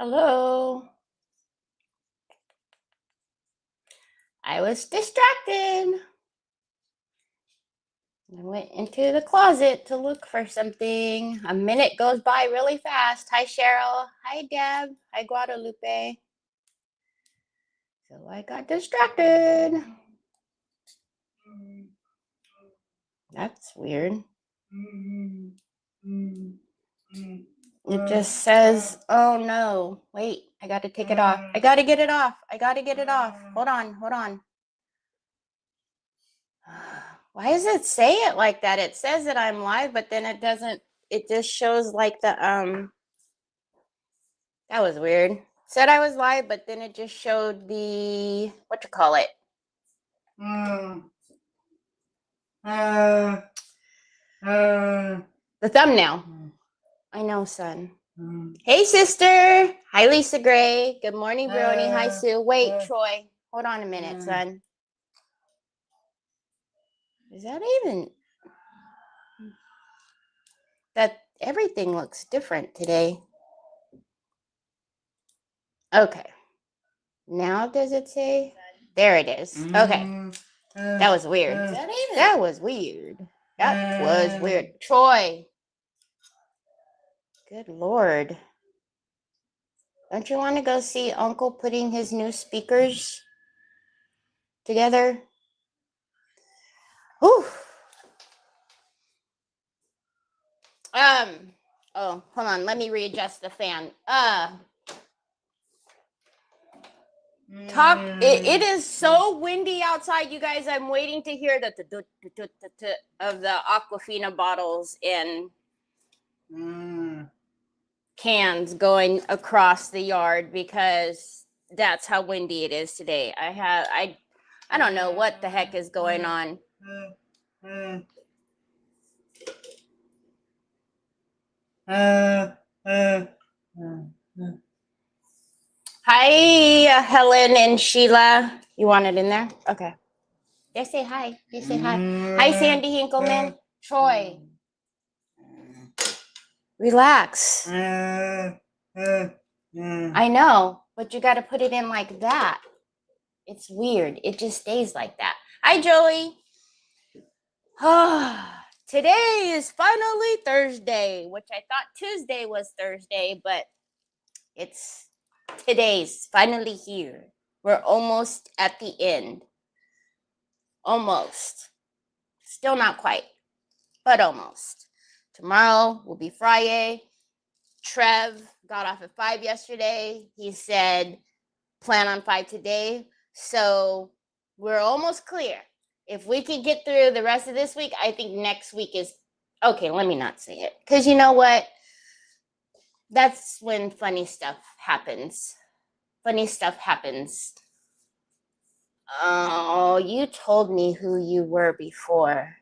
Hello. I was distracted. I went into the closet to look for something. A minute goes by really fast. Hi, Cheryl. Hi, Deb. Hi, Guadalupe. So I got distracted. That's weird. It just says, oh no. Wait, I got to take it off. I got to get it off. I got to get it off. Hold on. Why does it say it like that? It says that I'm live, but then it doesn't. It just shows like the That was weird. Said I was live, but then it just showed the what you call it. The thumbnail. I know, son. Hey, sister. Hi, Lisa Gray. Good morning, Brony. Hi, Sue. Wait, Troy. Hold on a minute, son. Is that even? That everything looks different today. Okay. Now does it say? There it is. Okay. That was weird. That was weird. That was weird. Troy. Good Lord. Don't you want to go see Uncle putting his new speakers together? Whew. Oh, hold on. Let me readjust the fan. It is so windy outside, you guys. I'm waiting to hear the of the Aquafina bottles and cans going across the yard because that's how windy it is today. I don't know what the heck is going on. Hi, Helen and Sheila. You want it in there? Okay. They say hi. They say hi. Hi, Sandy Hinkleman. Troy. Relax. I know, but you got to put it in like that. It's weird. It just stays like that. Hi, Joey. Today is finally Thursday, which I thought Tuesday was Thursday, but today's finally here. We're almost at the end. Almost. Still not quite, but almost. Tomorrow will be Friday. Trev got off at 5 yesterday. He said, plan on 5 today. So we're almost clear. If we can get through the rest of this week, I think next week is, okay, let me not say it. Because you know what? That's when funny stuff happens. Funny stuff happens. Oh, you told me who you were before.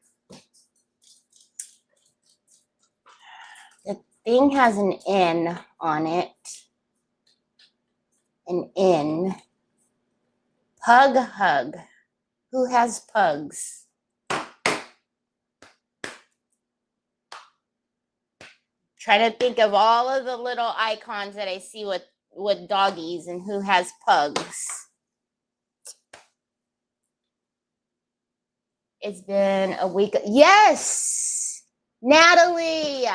The thing has an N on it. An N. Pug hug. Who has pugs? Trying to think of all of the little icons that I see with doggies and who has pugs. It's been a week. Yes, Natalie.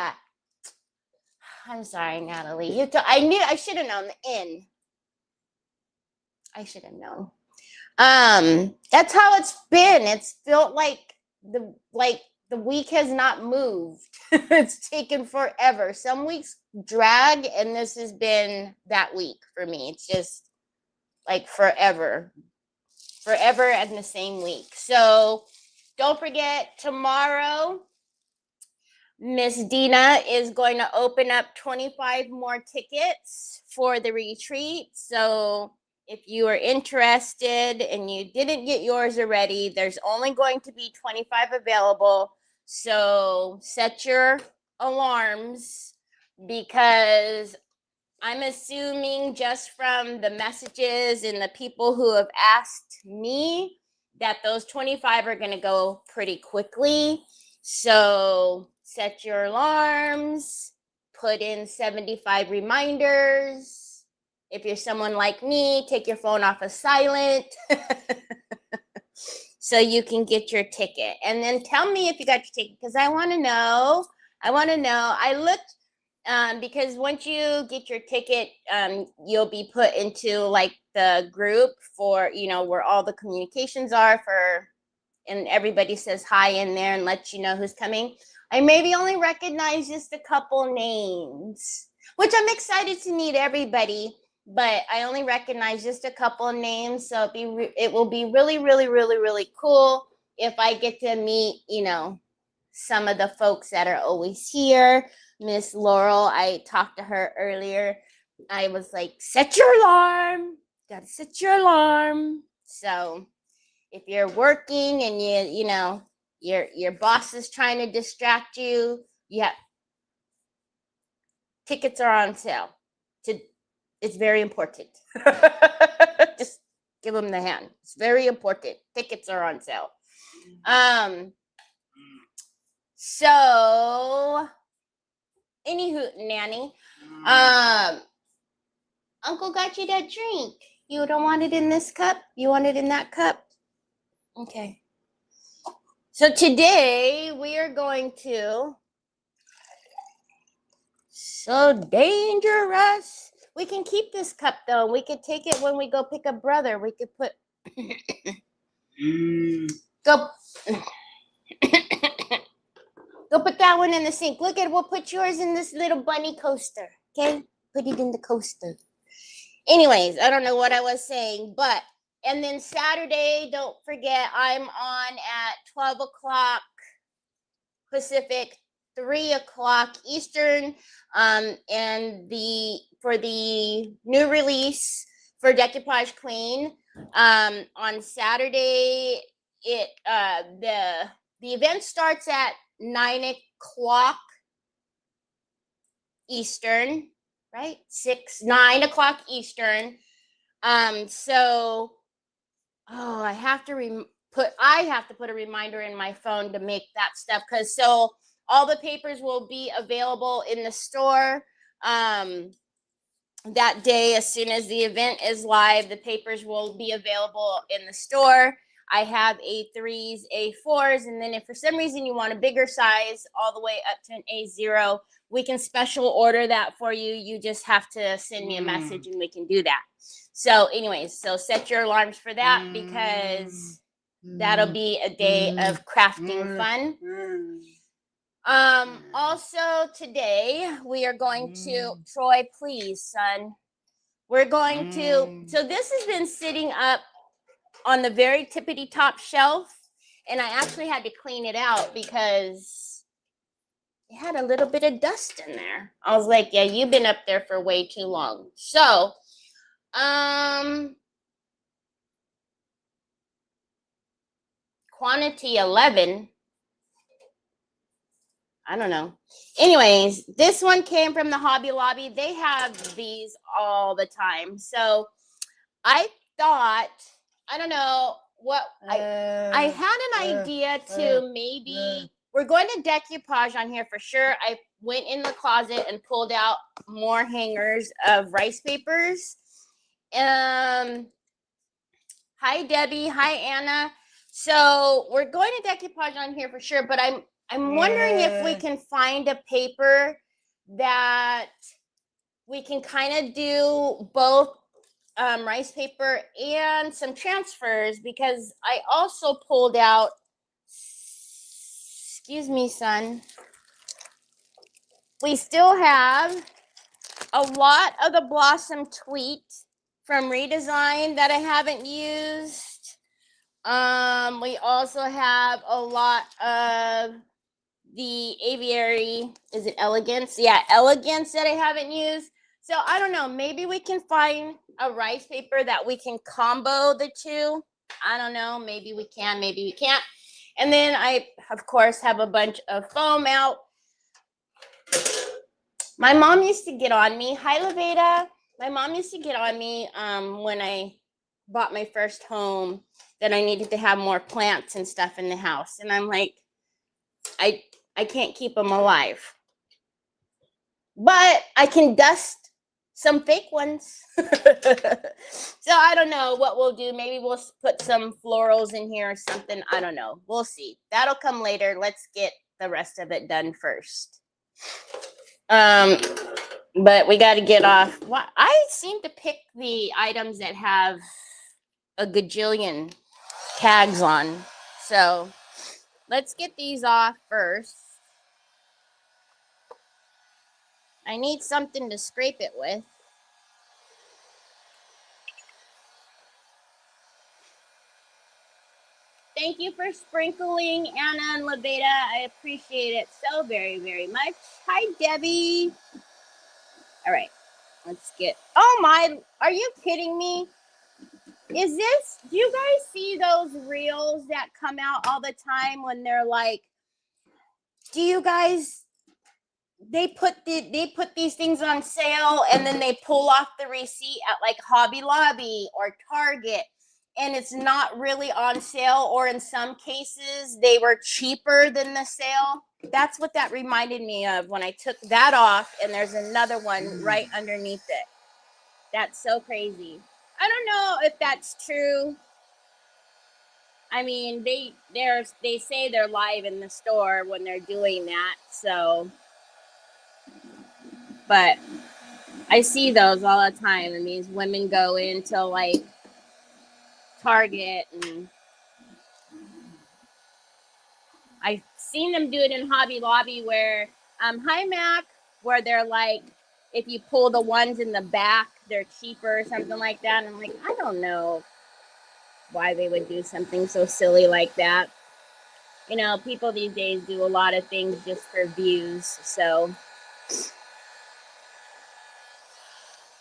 I'm sorry, Natalie. I should have known the N. I should have known. That's how it's been. It's felt like the week has not moved. It's taken forever. Some weeks drag, and this has been that week for me. It's just like forever and the same week. So don't forget, tomorrow Miss Dina is going to open up 25 more tickets for the retreat. So if you are interested and you didn't get yours already, there's only going to be 25 available. So set your alarms, because I'm assuming just from the messages and the people who have asked me that those 25 are going to go pretty quickly. So set your alarms, put in 75 reminders, If you're someone like me, take your phone off of silent so you can get your ticket. And then tell me if you got your ticket, because I want to know. I looked because once you get your ticket, you'll be put into like the group for, where all the communications are and everybody says hi in there and lets you know who's coming. I maybe only recognize just a couple names, which I'm excited to meet everybody, but I only recognize just a couple of names. So it will be really, really, really, really cool if I get to meet, some of the folks that are always here. Miss Laurel, I talked to her earlier. I was like, set your alarm. Gotta set your alarm. So if you're working and your boss is trying to distract you, tickets are on sale. It's very important. Just give them the hand. It's very important. Tickets are on sale. So anywho, Nanny, Uncle got you that drink. You don't want it in this cup? You want it in that cup? Okay. So today we are going to, so dangerous. We can keep this cup though. We could take it when we go pick up brother. We could put, go put that one in the sink. Look at, we'll put yours in this little bunny coaster. Okay, put it in the coaster. Anyways, I don't know what I was saying, and then Saturday, don't forget, I'm on at 12 o'clock Pacific, 3 o'clock Eastern, and for the new release for Decoupage Queen, on Saturday, the event starts at 9 o'clock Eastern, right? 9 o'clock Eastern. So, I have to put a reminder in my phone to make that stuff, because so all the papers will be available in the store that day. As soon as the event is live, the papers will be available in the store. I have A3s, A4s, and then if for some reason you want a bigger size all the way up to an A0, we can special order that for you. You just have to send me a message and we can do that. So anyways, so set your alarms for that, because that'll be a day of crafting fun. Also today we are going to, Troy, please, son. We're going to, so this has been sitting up on the very tippity top shelf, and I actually had to clean it out because it had a little bit of dust in there. I was like, yeah, you've been up there for way too long. So, quantity 11. I don't know. Anyways, this one came from the Hobby Lobby. They have these all the time. So I thought, I don't know what, I had an idea to maybe, we're going to decoupage on here for sure. I went in the closet and pulled out more hangers of rice papers. Hi, Debbie. Hi, Anna. So we're going to decoupage on here for sure, but I'm wondering if we can find a paper that we can kind of do both rice paper and some transfers, because I also pulled out, excuse me, son. We still have a lot of the Blossom Tweet from Redesign that I haven't used. We also have a lot of the Aviary, is it Elegance? Yeah, Elegance that I haven't used. So I don't know, maybe we can find a rice paper that we can combo the two. I don't know, maybe we can, maybe we can't. And then I, of course, have a bunch of foam out. My mom used to get on me. Hi, Leveda. My mom used to get on me when I bought my first home that I needed to have more plants and stuff in the house. And I'm like, I can't keep them alive. But I can dust some fake ones. So I don't know what we'll do. Maybe we'll put some florals in here or something. I don't know. We'll see. That'll come later. Let's get the rest of it done first. But we got to get off. I seem to pick the items that have a gajillion tags on. So let's get these off first. I need something to scrape it with. Thank you for sprinkling, Anna and Leveda. I appreciate it so very, very much. Hi, Debbie. All right, let's get. Oh my! Are you kidding me? Is this? Do you guys see those reels that come out all the time when they're like? Do you guys? They put these things on sale and then they pull off the receipt at like Hobby Lobby or Target, and it's not really on sale, or in some cases they were cheaper than the sale. That's what that reminded me of when I took that off, and there's another one right underneath it. That's so crazy. I don't know if that's true. I mean, they say they're live in the store when they're doing that, so but I see those all the time, and these women go into like Target, and I've seen them do it in Hobby Lobby where, hi Mac, where they're like, if you pull the ones in the back, they're cheaper or something like that. And I'm like, I don't know why they would do something so silly like that. You know, people these days do a lot of things just for views, so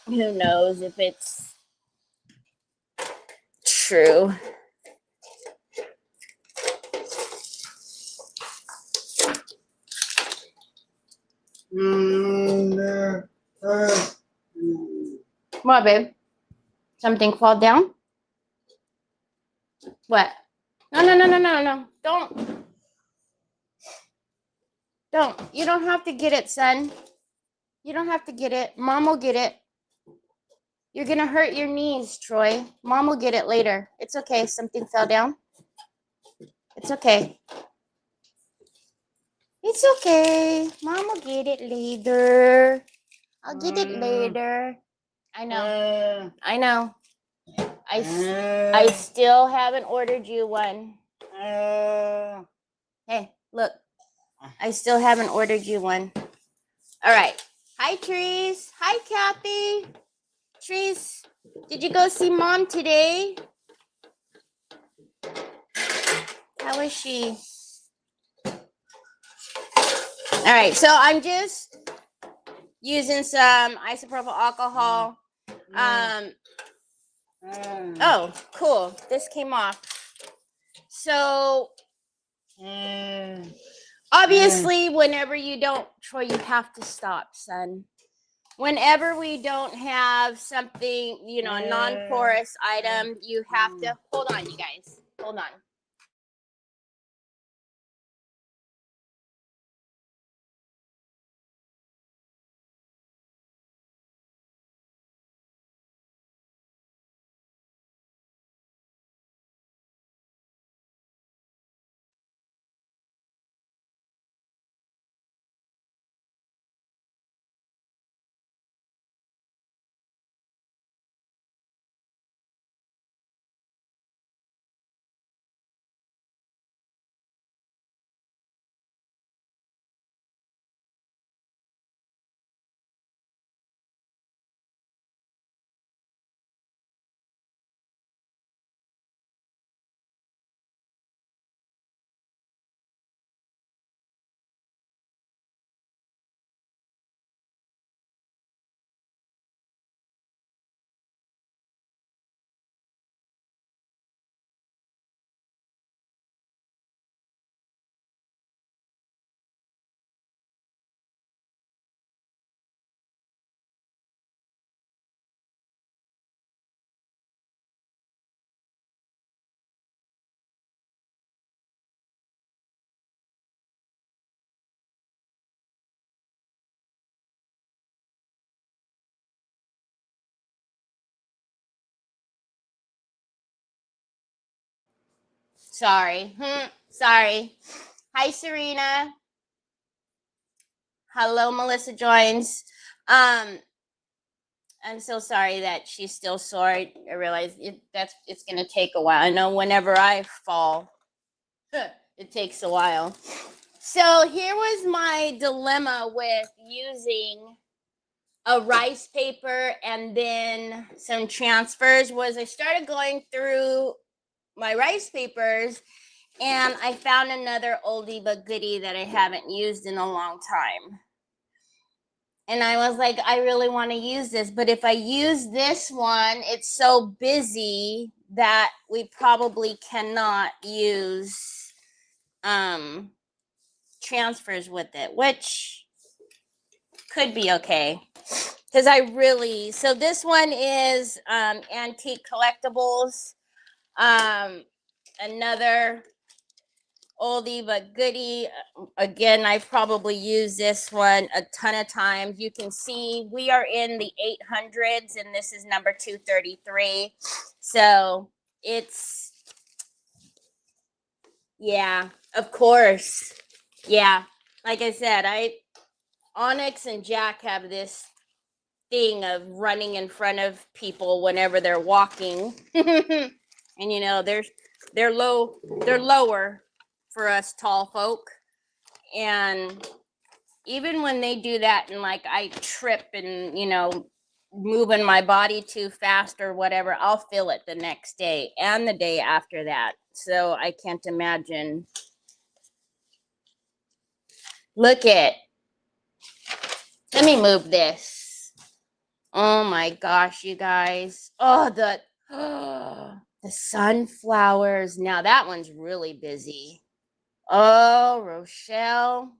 who knows if it's true. What, babe? Something fall down? What? No. Don't. You don't have to get it, son. You don't have to get it. Mom will get it. You're going to hurt your knees, Troy. Mom will get it later. It's okay. Something fell down. It's okay. It's okay. Mom will get it later. I'll get it later. I know. I know. I still haven't ordered you one. Hey, look. I still haven't ordered you one. All right. Hi, Trees. Hi, Kathy. Trees, did you go see Mom today? How is she? All right. So I'm just using some isopropyl alcohol. Oh, cool. This came off. So obviously, whenever you don't, Troy, you have to stop, son. Whenever we don't have something, you know, a non-porous item, you have to, hold on, you guys. Hold on. Sorry. Sorry. Hi, Serena. Hello, Melissa joins. I'm so sorry that she's still sore. I realize it's gonna take a while. I know whenever I fall, it takes a while. So here was my dilemma with using a rice paper and then some transfers. Was I started going through my rice papers and I found another oldie but goodie that I haven't used in a long time. And I was like, I really want to use this, but if I use this one, it's so busy that we probably cannot use transfers with it, which could be okay. Because so this one is Antique Collectibles. Another oldie but goodie. Again, I probably use this one a ton of times. You can see we are in the 800s and this is number 233. So it's, yeah, of course. Yeah, like I said, Onyx and Jack have this thing of running in front of people whenever they're walking. And you know, they're lower for us tall folk. And even when they do that and like I trip and, you know, moving my body too fast or whatever, I'll feel it the next day and the day after that. So I can't imagine. Look at, let me move this. Oh my gosh, you guys. Oh, the sunflowers. Now that one's really busy. Oh, Rochelle.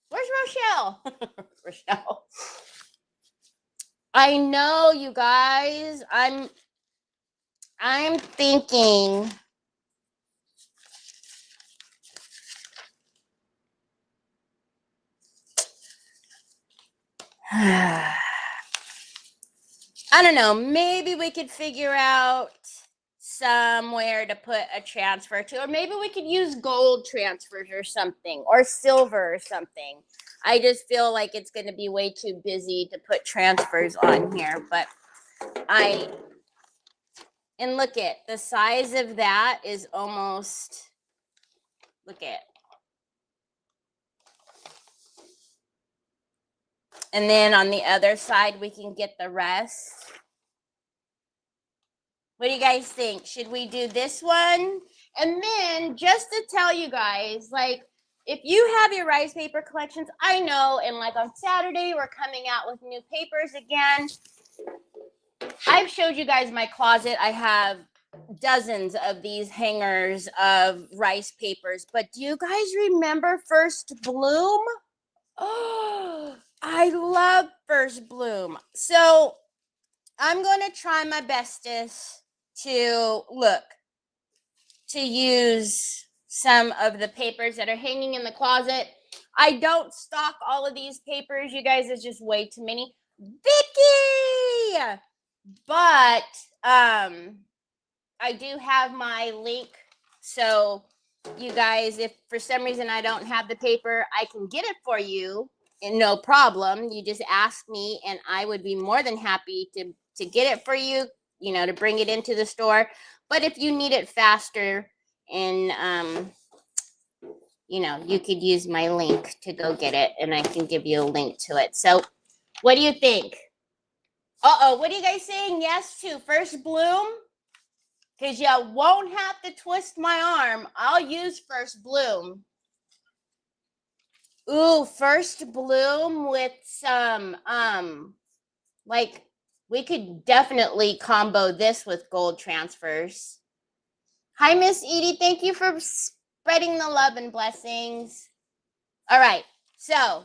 Where's Rochelle? Rochelle. I know, you guys. I'm thinking I don't know, maybe we could figure out somewhere to put a transfer to, or maybe we could use gold transfers or something, or silver or something. I just feel like it's going to be way too busy to put transfers on here, but and look at the size of that is almost, look at. And then on the other side, we can get the rest. What do you guys think? Should we do this one? And then just to tell you guys, like, if you have your rice paper collections, I know, and like on Saturday, we're coming out with new papers again. I've showed you guys my closet. I have dozens of these hangers of rice papers, but do you guys remember First Bloom? Oh, I love First Bloom. So I'm going to try my bestest to use some of the papers that are hanging in the closet. I don't stock all of these papers, you guys. It's just way too many. Vicky! But I do have my link. So you guys, if for some reason I don't have the paper, I can get it for you and no problem. You just ask me and I would be more than happy to get it for you, you know, to bring it into the store. But if you need it faster and you know, you could use my link to go get it and I can give you a link to it. So what do you think? What are you guys saying yes to? First Bloom? Because you won't have to twist my arm. I'll use First Bloom. Ooh, First Bloom with some, like, we could definitely combo this with gold transfers. Hi, Miss Edie. Thank you for spreading the love and blessings. All right. So,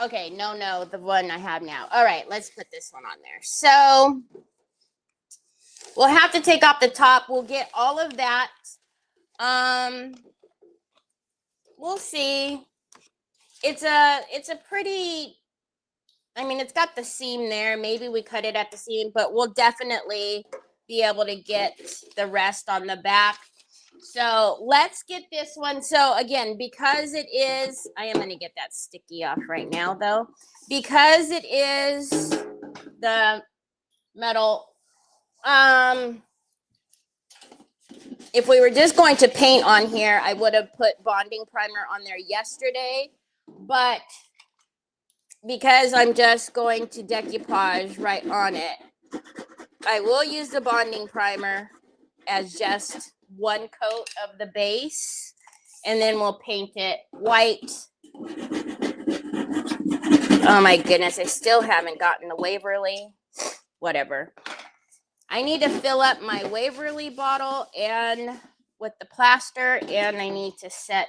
okay. No, the one I have now. All right. Let's put this one on there. So, we'll have to take off the top. We'll get all of that. We'll see. It's a pretty, I mean, it's got the seam there. Maybe we cut it at the seam, but we'll definitely be able to get the rest on the back. So let's get this one. So again, because it is, I am going to get that sticky off right now though, because it is the metal. If we were just going to paint on here, I would have put bonding primer on there yesterday, but because I'm just going to decoupage right on it, I will use the bonding primer as just one coat of the base, and then we'll paint it white. Oh my goodness, I still haven't gotten the Waverly. Whatever. I need to fill up my Waverly bottle and with the plaster, and I need to set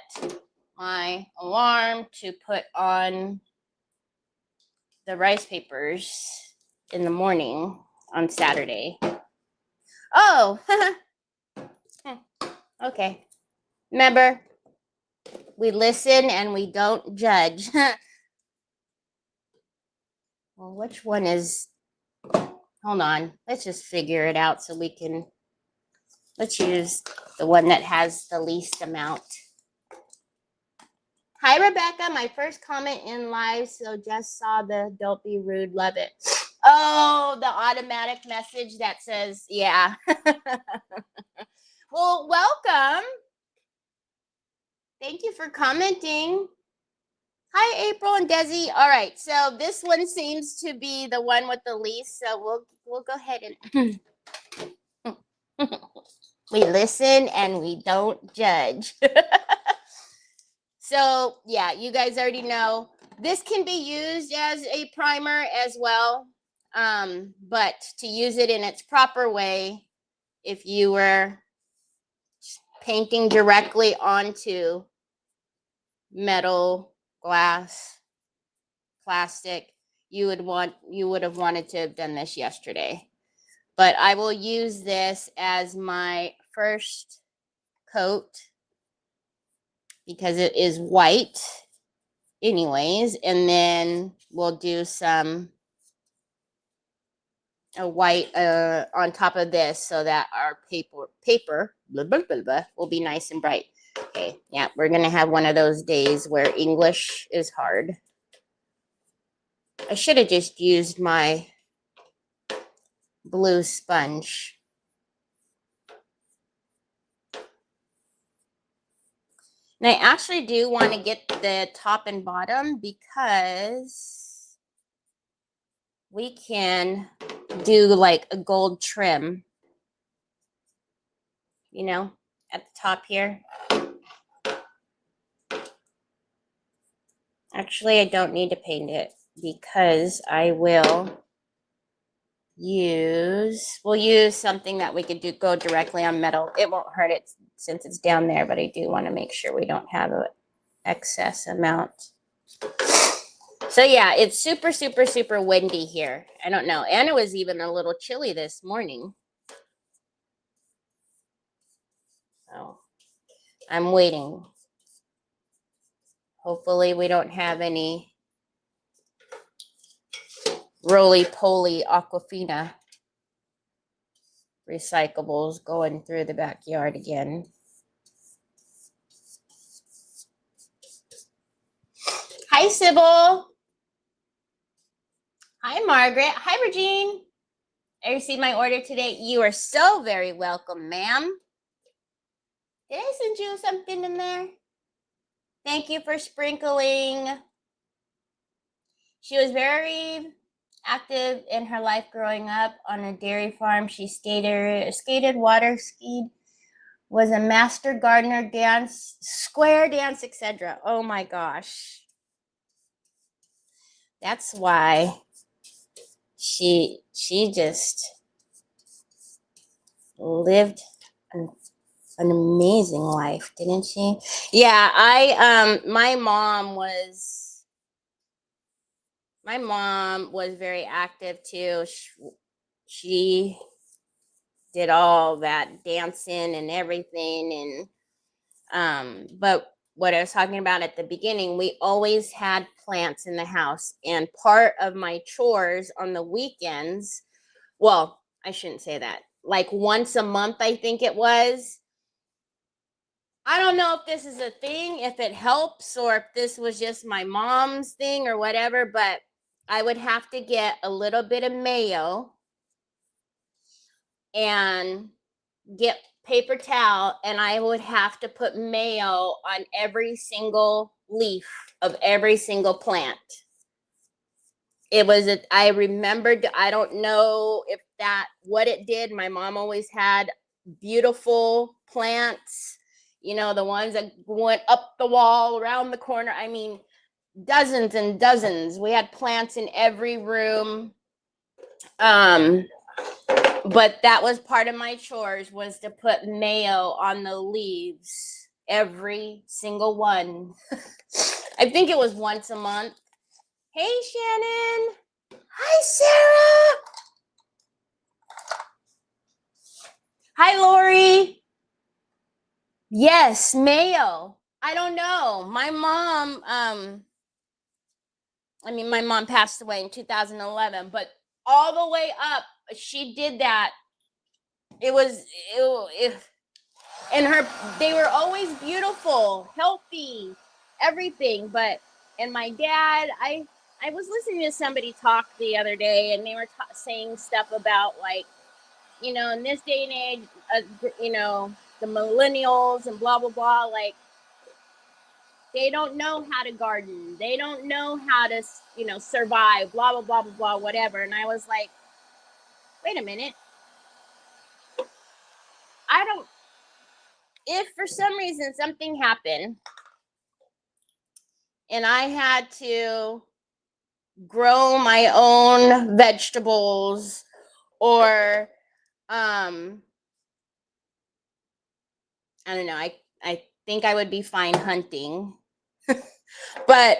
my alarm to put on the rice papers in the morning on Saturday. Oh, okay. Remember, we listen and we don't judge. Well, which one is, hold on, let's just figure it out so we can, let's use the one that has the least amount. Hi, Rebecca, my first comment in live, so just saw the don't be rude, love it. Oh, the automatic message that says, yeah. Well, welcome. Thank you for commenting. Hi, April and Desi. All right, so this one seems to be the one with the least, so we'll go ahead and we listen and we don't judge. So yeah, you guys already know this can be used as a primer as well, but to use it in its proper way, if you were painting directly onto metal, glass, plastic, you would have wanted to have done this yesterday. But I will use this as my first coat because it is white anyways, and then we'll do some white on top of this so that our paper blah, blah, blah, blah, will be nice and bright. Okay, yeah, we're gonna have one of those days where English is hard. I should have just used my blue sponge. And I actually do want to get the top and bottom because we can do like a gold trim, you know, at the top here. Actually, I don't need to paint it because I will we'll use something that we could go directly on metal. It won't hurt it since it's down there, but I do want to make sure we don't have an excess amount. So yeah, it's super, super, super windy here. I don't know. And it was even a little chilly this morning. So I'm waiting. Hopefully we don't have any roly-poly Aquafina recyclables going through the backyard again. Hi, Sybil. Hi, Margaret. Hi, Regine. I received my order today. You are so very welcome, ma'am. Did I send you something in there? Thank you for sprinkling. She was very active in her life growing up on a dairy farm. She skated, water skied, was a master gardener, dance, square dance, etc. Oh my gosh. That's why she just lived an amazing life, didn't she? Yeah, my mom was very active too. She did all that dancing and everything, and but what I was talking about at the beginning, we always had plants in the house, and part of my chores on the weekends, well, I shouldn't say that, like once a month, I think it was, I don't know if this is a thing, if it helps, or if this was just my mom's thing or whatever, but I would have to get a little bit of mayo and get paper towel, and I would have to put mayo on every single leaf of every single plant. I remembered, I don't know if that, what it did. My mom always had beautiful plants, the ones that went up the wall, around the corner. I mean, dozens and dozens. We had plants in every room. But that was part of my chores, was to put mayo on the leaves, every single one. I think it was once a month. Hey, Shannon. Hi, Sarah. Hi, Lori. Yes, mayo. I don't know. My mom, my mom passed away in 2011, but all the way up, she did that. They were always beautiful, healthy, everything. And my dad, I was listening to somebody talk the other day, and they were saying stuff about, like, in this day and age, the millennials and blah, blah, blah, like, they don't know how to garden. They don't know how to, survive, blah, blah, blah, blah, blah, whatever. And I was like, wait a minute. If for some reason something happened and I had to grow my own vegetables, or I don't know, I think I would be fine hunting. But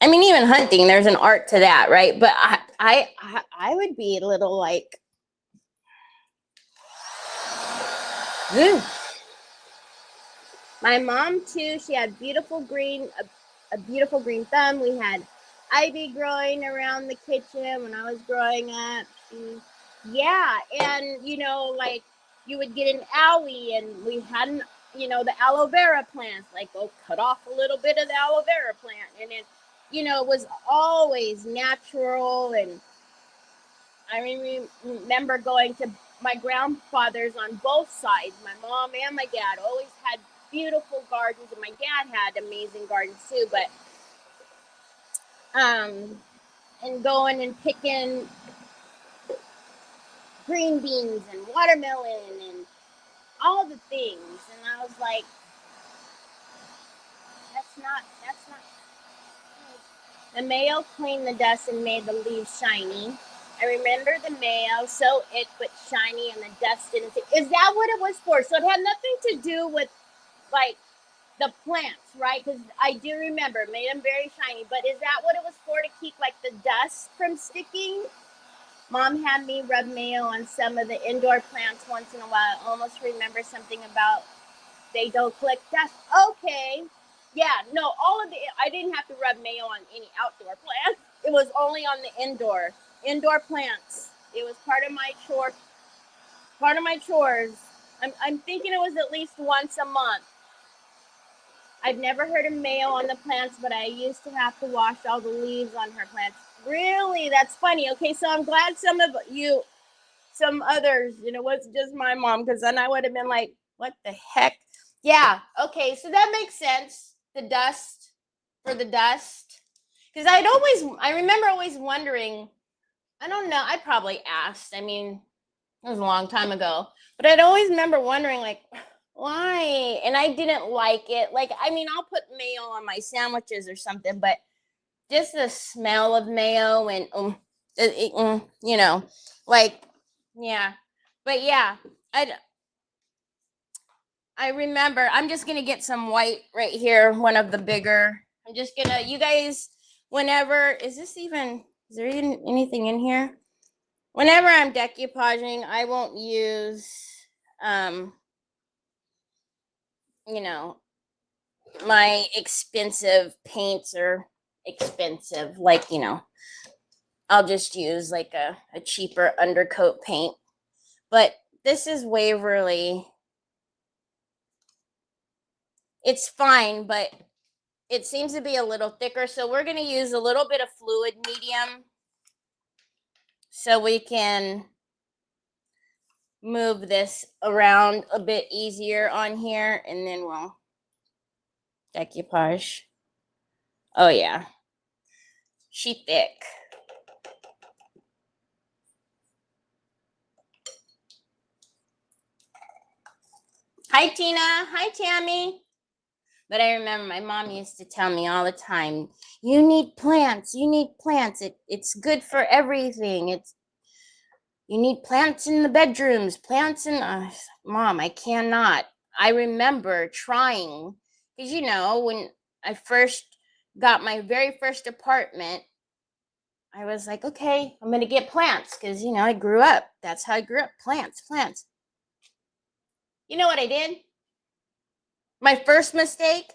even hunting, there's an art to that, right? But I would be a little like, ew. My mom too, she had a beautiful green thumb. We had ivy growing around the kitchen when I was growing up. Yeah, and like, you would get an owie, and we had the aloe vera plants, like, go cut off a little bit of the aloe vera plant, and it was always natural. And I remember going to my grandfather's on both sides. My mom and my dad always had beautiful gardens, and my dad had amazing gardens too. But and going and picking green beans and watermelon and all the things, and I was like, that's not. The mayo cleaned the dust and made the leaves shiny. I remember the mayo, so it but shiny, and the dust didn't. Is that what it was for? So it had nothing to do with, like, the plants, right? Because I do remember it made them very shiny. But is that what it was for, to keep, like, the dust from sticking? Mom had me rub mayo on some of the indoor plants once in a while. I almost remember something about they don't collect dust. Okay. Yeah, no, I didn't have to rub mayo on any outdoor plants. It was only on the indoor plants. It was part of my chores. I'm thinking it was at least once a month. I've never heard of mayo on the plants, but I used to have to wash all the leaves on her plants. Really? That's funny. Okay, so I'm glad some others, it wasn't just my mom, because then I would have been like, what the heck? Yeah, okay, so that makes sense. The dust, for the dust. Because I remember always wondering, I don't know, I probably asked, it was a long time ago, but I'd always remember wondering, like, why? And I didn't like it. Like, I'll put mayo on my sandwiches or something, but just the smell of mayo and, like, yeah. But yeah, I remember, I'm just going to get some white right here, one of the bigger. I'm just going to, you guys, is there even anything in here? Whenever I'm decoupaging, I won't use, my expensive paints, or expensive, like, I'll just use like a cheaper undercoat paint. But this is Waverly It's fine, but it seems to be a little thicker. So we're going to use a little bit of fluid medium so we can move this around a bit easier on here, and then we'll decoupage. Oh yeah, she thick. Hi Tina, hi Tammy. But I remember my mom used to tell me all the time, you need plants, you need plants. It's good for everything. You need plants in the bedrooms, plants in, Mom, I cannot. I remember trying, because when I first got my very first apartment, I was like, okay, I'm going to get plants, because, I grew up. That's how I grew up, plants. You know what I did? My first mistake,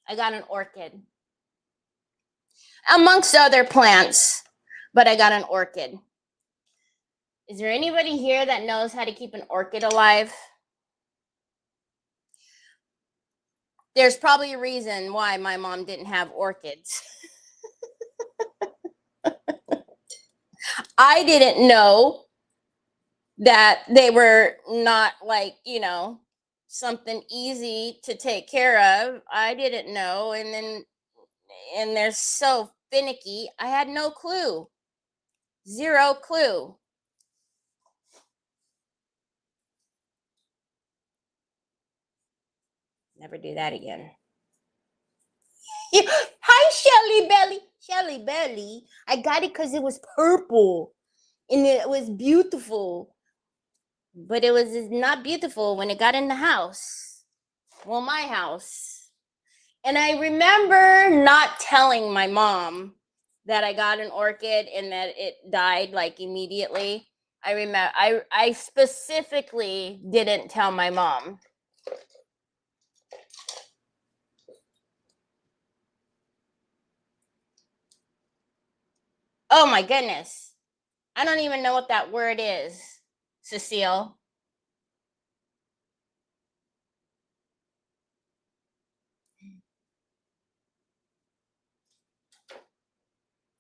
I got an orchid. Amongst other plants, but I got an orchid. Is there anybody here that knows how to keep an orchid alive? There's probably a reason why my mom didn't have orchids. I didn't know that they were not like, something easy to take care of. I didn't know. And they're so finicky. I had no clue. Zero clue. Never do that again. Hi, Shelly Belly. Shelly Belly. I got it because it was purple and it was beautiful. But it was not beautiful when it got in the house. Well, my house. And I remember not telling my mom that I got an orchid and that it died like immediately. I remember I specifically didn't tell my mom. Oh my goodness. I don't even know what that word is, Cecile.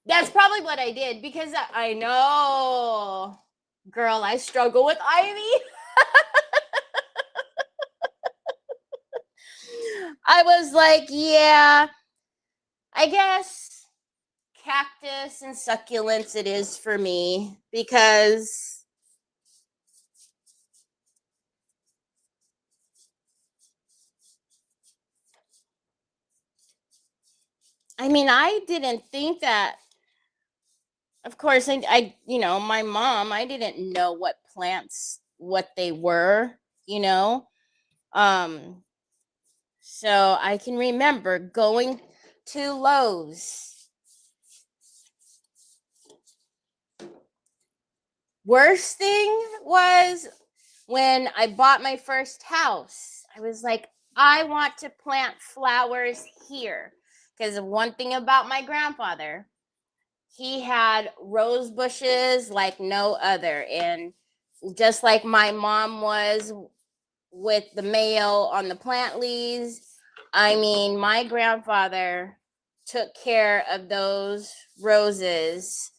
That's probably what I did, because I know, girl, I struggle with ivy. I was like, yeah, I guess cactus and succulents it is for me, because I mean, I didn't think that. Of course, my mom, I didn't know what plants, what they were, so I can remember going to Lowe's. Worst thing was when I bought my first house. I was like, I want to plant flowers here, because one thing about my grandfather, he had rose bushes like no other. And just like my mom was with the mail on the plant leaves, I mean, my grandfather took care of those roses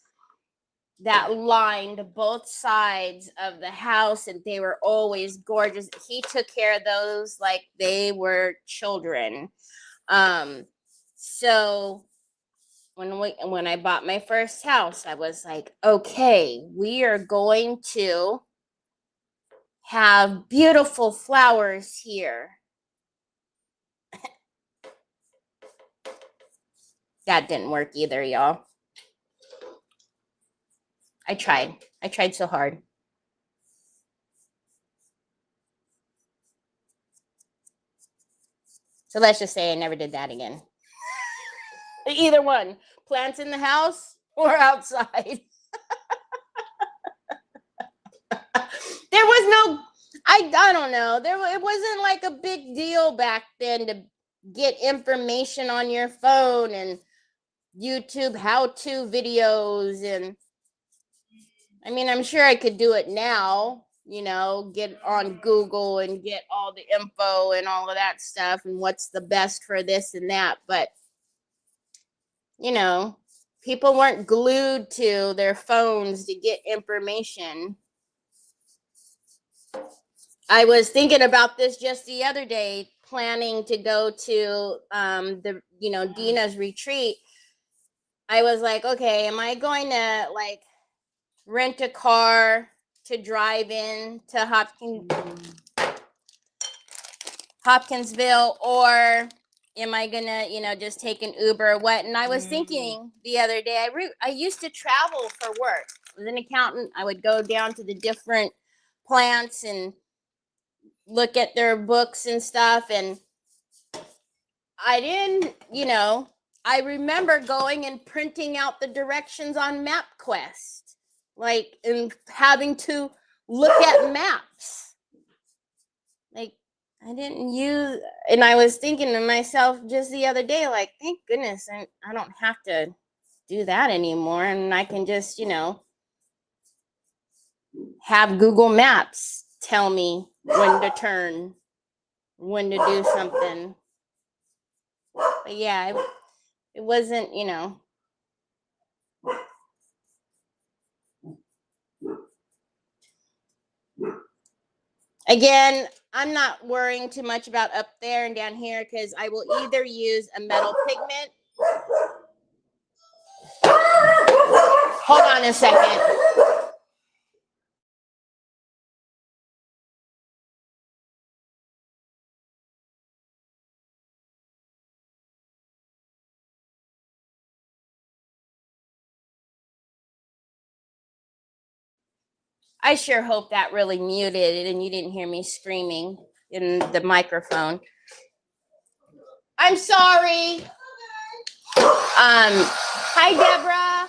that lined both sides of the house, and they were always gorgeous. He took care of those like they were children. So when I bought my first house, I was like, okay, we are going to have beautiful flowers here. That didn't work either, y'all. I tried so hard. So let's just say I never did that again. Either one, plants in the house or outside. There was no, I don't know. It wasn't like a big deal back then to get information on your phone and YouTube how-to videos. And I mean, I'm sure I could do it now, you know, get on Google and get all the info and all of that stuff and what's the best for this and that. But, you know, people weren't glued to their phones to get information. I was thinking about this just the other day, planning to go to the, you know, Dina's retreat. I was like, okay, am I going to like rent a car to drive in to Hopkinsville, or am I gonna, you know, just take an Uber or what? And I was thinking the other day, I used to travel for work. I was an accountant. I would go down to the different plants and look at their books and stuff. And I didn't, you know, I remember going and printing out the directions on MapQuest, like, and having to look at maps. Like, I didn't use, and I was thinking to myself just the other day, like, thank goodness I don't have to do that anymore. And I can just, you know, have Google Maps tell me when to turn, when to do something. But yeah, it wasn't, you know. Again, I'm not worrying too much about up there and down here because I will either use a metal pigment. Hold on a second. I sure hope that really muted it and you didn't hear me screaming in the microphone. I'm sorry. Hi, Deborah.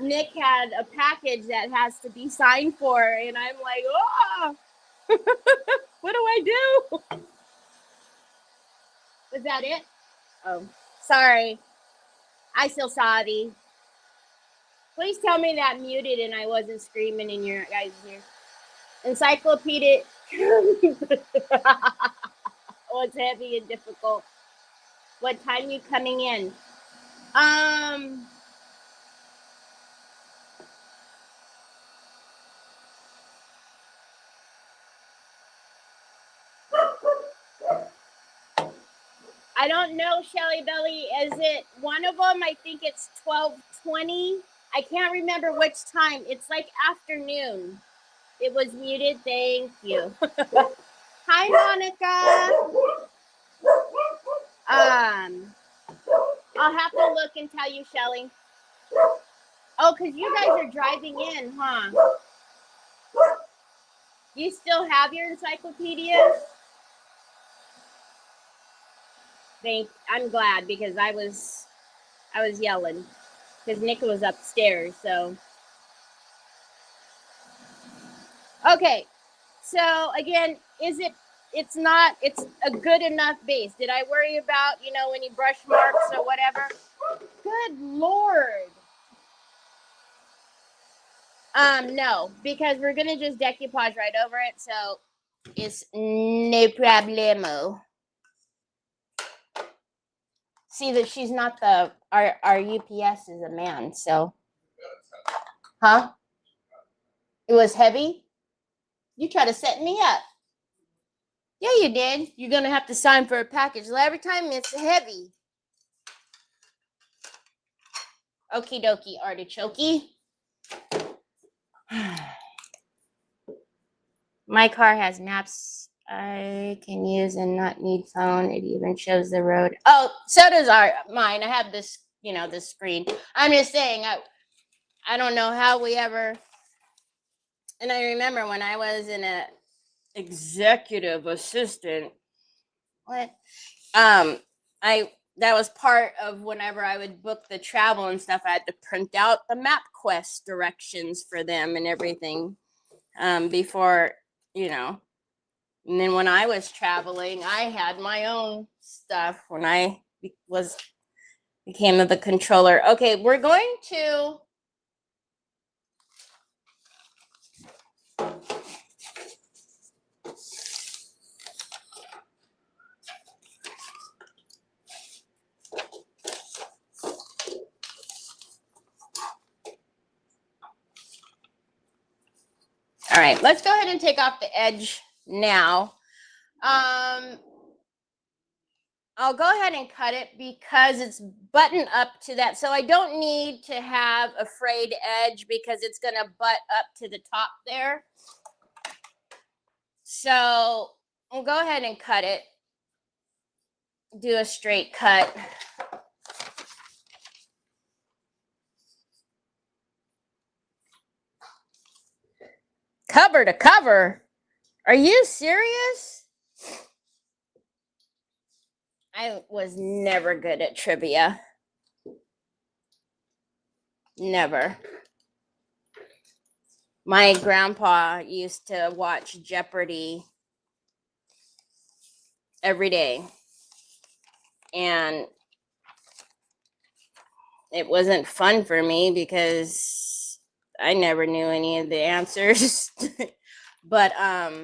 Nick had a package that has to be signed for, and I'm like, oh, what do I do? Was that it? Oh, sorry. I feel sorry. Please tell me that muted and I wasn't screaming in your guys' ear. Encyclopedia. What's heavy and difficult? What time you coming in? I don't know, Shelly Belly. Is it one of them? I think it's 12:20. I can't remember which time. It's like afternoon. It was muted. Thank you. Hi, Monica. I'll have to look and tell you, Shelly. Oh, because you guys are driving in, huh? You still have your encyclopedia? I'm glad because I was yelling because Nick was upstairs. So okay. So again, it's a good enough base. Did I worry about, you know, any brush marks or whatever? Good Lord. No, because we're gonna just decoupage right over it, so it's no problemo. See that she's not our UPS is a man, so huh? It was heavy. You try to set me up. Yeah, you did. You're gonna have to sign for a package. Every time it's heavy. Okie dokie, artichoke. My car has maps I can use and not need phone. It even shows the road. Oh, so does mine. I have this, you know, this screen. I'm just saying, I don't know how we ever. And I remember when I was an executive assistant. What? That was part of whenever I would book the travel and stuff. I had to print out the MapQuest directions for them and everything before, you know. And then when I was traveling, I had my own stuff when I became the controller. Okay, we're going to All right, let's go ahead and take off the edge now. I'll go ahead and cut it because it's buttoned up to that. So I don't need to have a frayed edge because it's going to butt up to the top there. So we'll go ahead and cut it. Do a straight cut. Cover to cover. Are you serious? I was never good at trivia. Never. My grandpa used to watch Jeopardy every day. And it wasn't fun for me because I never knew any of the answers. But I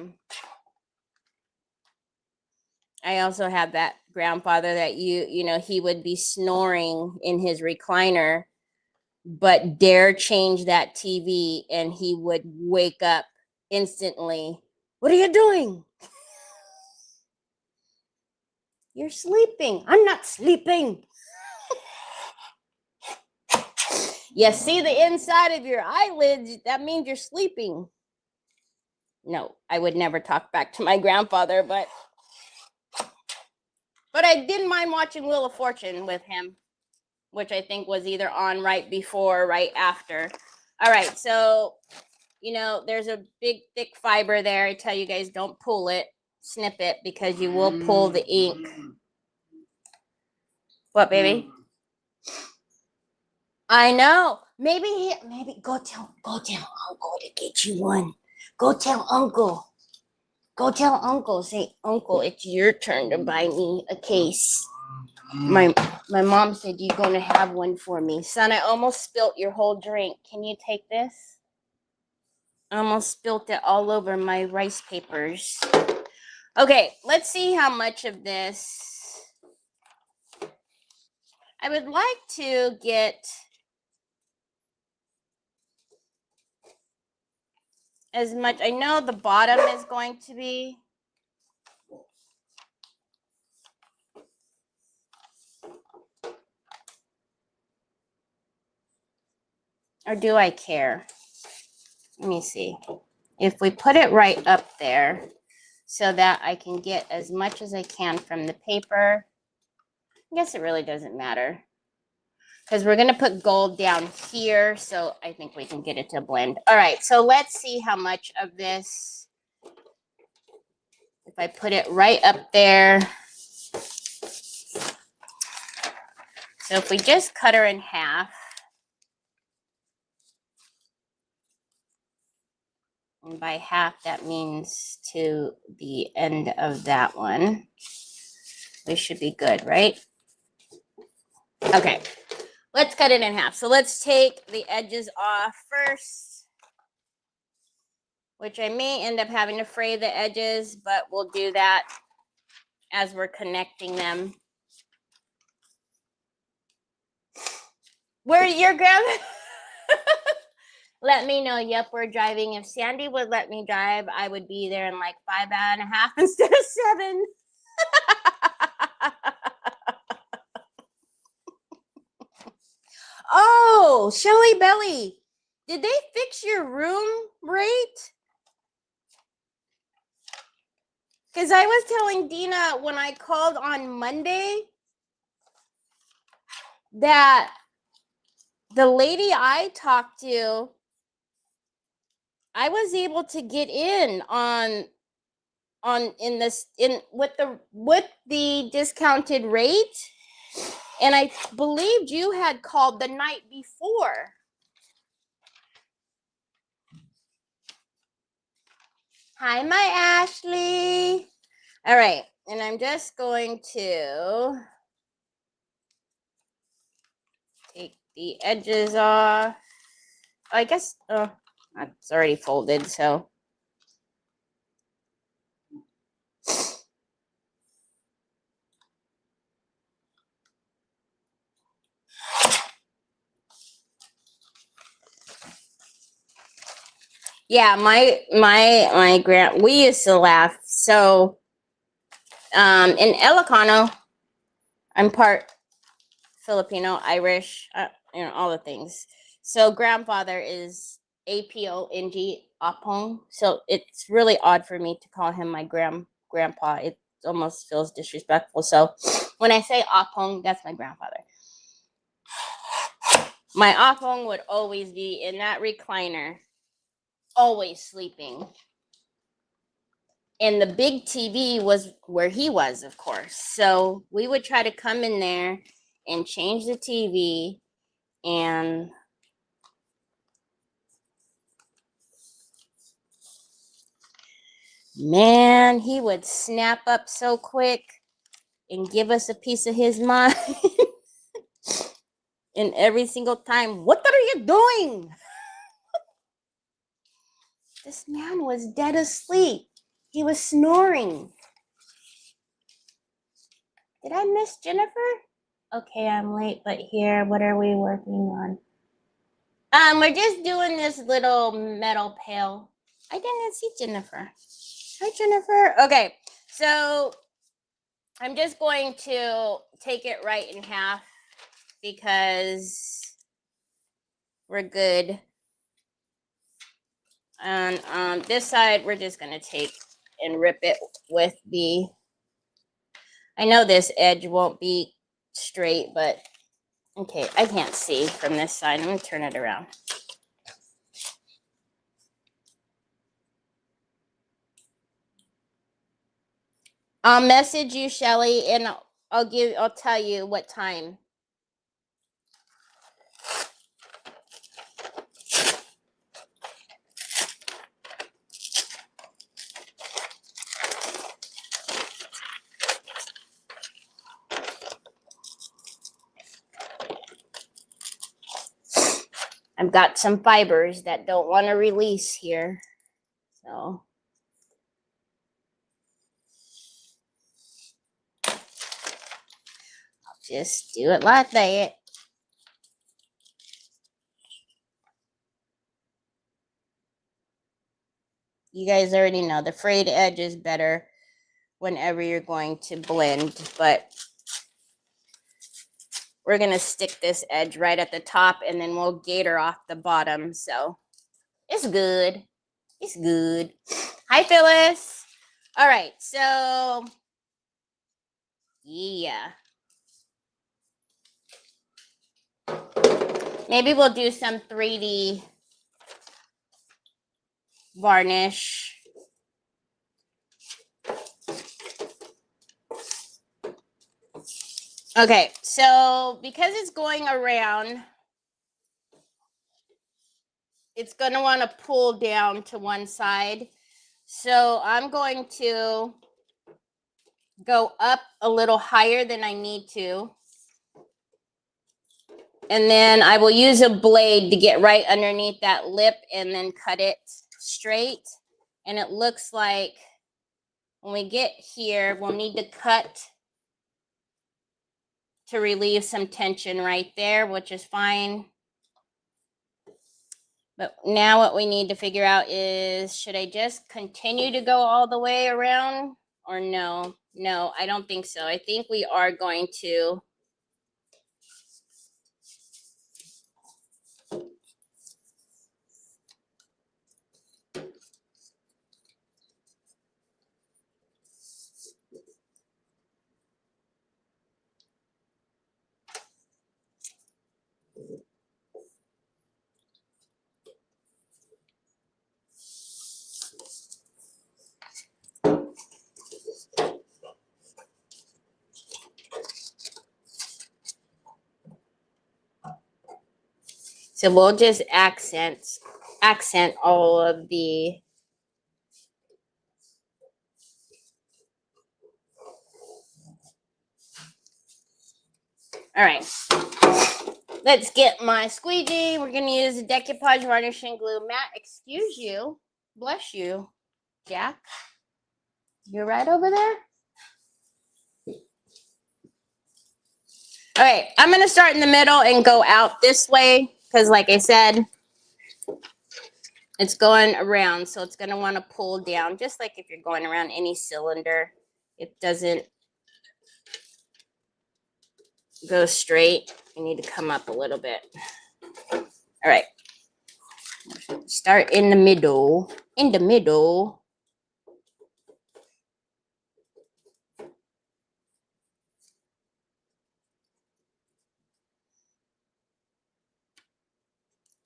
also had that grandfather that you know, he would be snoring in his recliner, but dare change that TV and he would wake up instantly. What are you doing? You're sleeping. I'm not sleeping. You see the inside of your eyelids, that means you're sleeping. No, I would never talk back to my grandfather, but I didn't mind watching Wheel of Fortune with him, which I think was either on right before or right after. All right, so, you know, there's a big, thick fiber there. I tell you guys, don't pull it, snip it, because you will pull the ink. What, baby? I know. Maybe go tell Uncle to get you one. Go tell Uncle. Go tell Uncle. Say, Uncle, it's your turn to buy me a case. My mom said you're going to have one for me. Son, I almost spilt your whole drink. Can you take this? I almost spilt it all over my rice papers. Okay, let's see how much of this. I would like to get as much. I know the bottom is going to be. Or do I care? Let me see. If we put it right up there so that I can get as much as I can from the paper, I guess it really doesn't matter. Because we're going to put gold down here, so I think we can get it to blend. All right, so let's see how much of this. If I put it right up there. So if we just cut her in half. And by half, that means to the end of that one. We should be good, right? Okay, let's cut it in half. So let's take the edges off first, which I may end up having to fray the edges, but we'll do that as we're connecting them. Where your grandma? Let me know. Yep, we're driving. If Sandy would let me drive, I would be there in like 5.5 instead of 7. Oh, Shelly Belly, did they fix your room right? Because I was telling Dina when I called on Monday that the lady I talked to, I was able to get in with the discounted rate, and I believed you had called the night before. Hi, my Ashley. All right, and I'm just going to take the edges off. I guess it's already folded, so. Yeah, my grand, we used to laugh. So in Ilocano, I'm part Filipino, Irish, all the things. So grandfather is Apong, Apong. So it's really odd for me to call him my grandpa. It almost feels disrespectful. So when I say Apong, that's my grandfather. My Apong would always be in that recliner, always sleeping. And the big TV was where he was, of course. So we would try to come in there and change the TV. And man, he would snap up so quick and give us a piece of his mind. And every single time, what are you doing? This man was dead asleep. He was snoring. Did I miss Jennifer? Okay, I'm late, but here, what are we working on? We're just doing this little metal pail. I didn't see Jennifer. Hi, Jennifer. Okay, so I'm just going to take it right in half because we're good. And on this side, we're just going to take and rip it with the, I know this edge won't be straight, but okay, I can't see from this side. I'm going to turn it around. I'll message you, Shelly, and I'll tell you what time. I've got some fibers that don't want to release here. So I'll just do it like that. You guys already know the frayed edge is better whenever you're going to blend, but we're going to stick this edge right at the top and then we'll gator off the bottom. So it's good. It's good. Hi, Phyllis. All right. So yeah. Maybe we'll do some 3D varnish. Okay, so because it's going around, it's going to want to pull down to one side. So I'm going to go up a little higher than I need to. And then I will use a blade to get right underneath that lip and then cut it straight. And it looks like when we get here, we'll need to cut to relieve some tension right there, which is fine. But now what we need to figure out is, should I just continue to go all the way around or no? No, I don't think so. I think we are going to so we'll just accent all of the all right. Let's get my squeegee. We're gonna use the decoupage varnishing glue. Matt, excuse you. Bless you. Jack, you're right over there. All right, I'm gonna start in the middle and go out this way because, like I said, It's going around, so it's going to want to pull down, just like if you're going around any cylinder. It doesn't go straight. You need to come up a little bit. All right. Start in the middle. In the middle.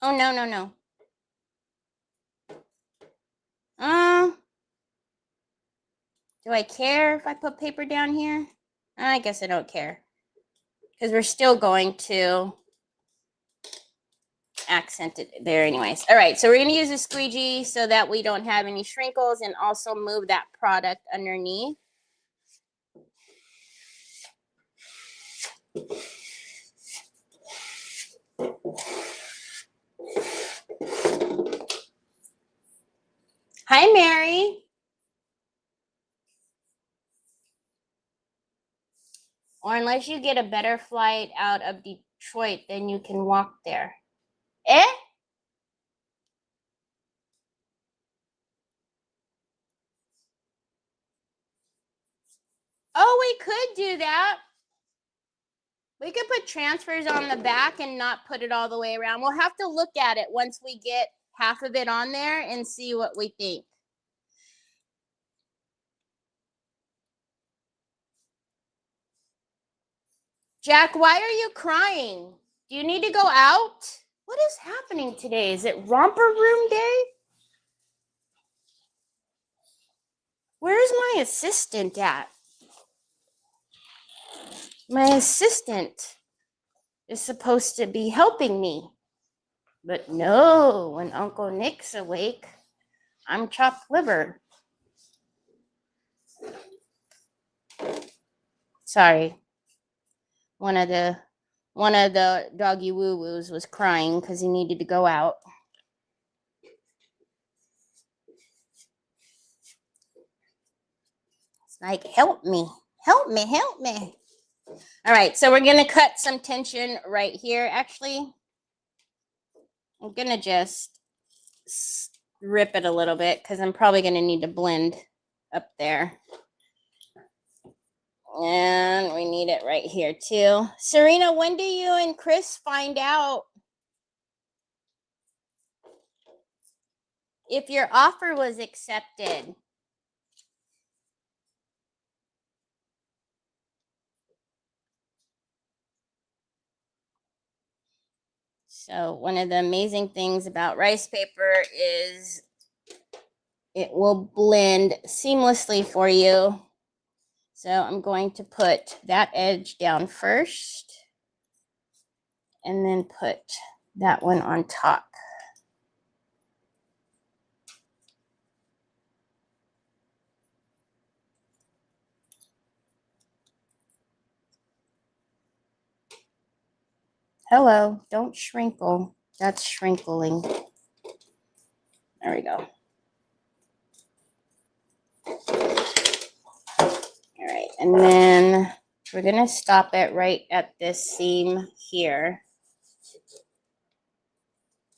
Oh, no, no, no. Do I care if I put paper down here? I guess I don't care. Because we're still going to accent it there anyways. All right, so we're going to use a squeegee so that we don't have any shrinkles and also move that product underneath. Hi, Mary. Or unless you get a better flight out of Detroit, then you can walk there. Eh? Oh, we could do that. We could put transfers on the back and not put it all the way around. We'll have to look at it once we get half of it on there and see what we think. Jack, why are you crying? Do you need to go out? What is happening today? Is it romper room day? Where's my assistant at? My assistant is supposed to be helping me. But no, when Uncle Nick's awake, I'm chopped liver. Sorry. One of the doggy woo-woos was crying because he needed to go out. It's like, help me, help me, help me. All right, so we're gonna cut some tension right here. Actually, I'm gonna just rip it a little bit because I'm probably gonna need to blend up there. And we need it right here too. Serena, when do you and Chris find out if your offer was accepted? So one of the amazing things about rice paper is it will blend seamlessly for you. So I'm going to put that edge down first and then put that one on top. Hello, don't shrinkle. That's shrinkling. There we go. All right, and then we're gonna stop it right at this seam here.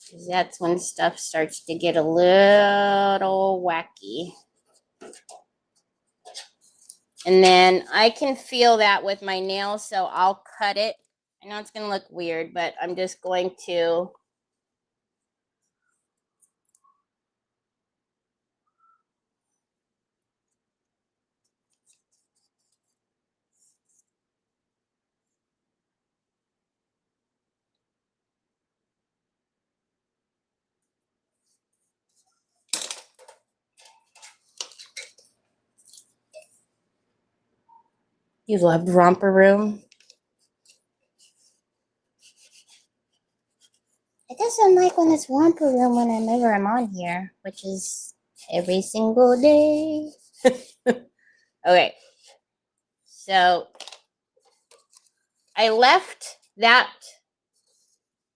Because that's when stuff starts to get a little wacky. And then I can feel that with my nails, so I'll cut it. I know it's gonna look weird, but I'm just going to You love romper room. It doesn't like when it's romper room whenever I'm on here, which is every single day. Okay. So I left that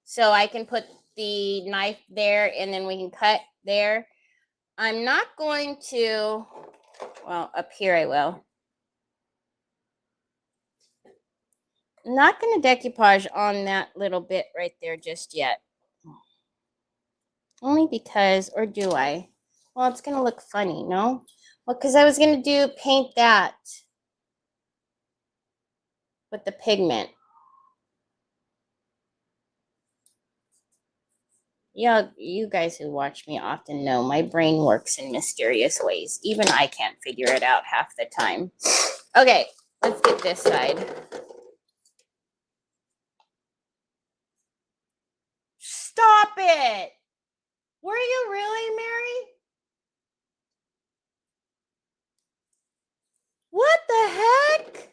so I can put the knife there and then we can cut there. I'm not going to, well, up here I will. I'm not going to decoupage on that little bit right there just yet. Only because, or do I? Well, it's going to look funny, no? Well, because I was going to paint that with the pigment. Yeah, you guys who watch me often know my brain works in mysterious ways. Even I can't figure it out half the time. Okay, let's get this side. Stop it! Were you really, Mary? What the heck?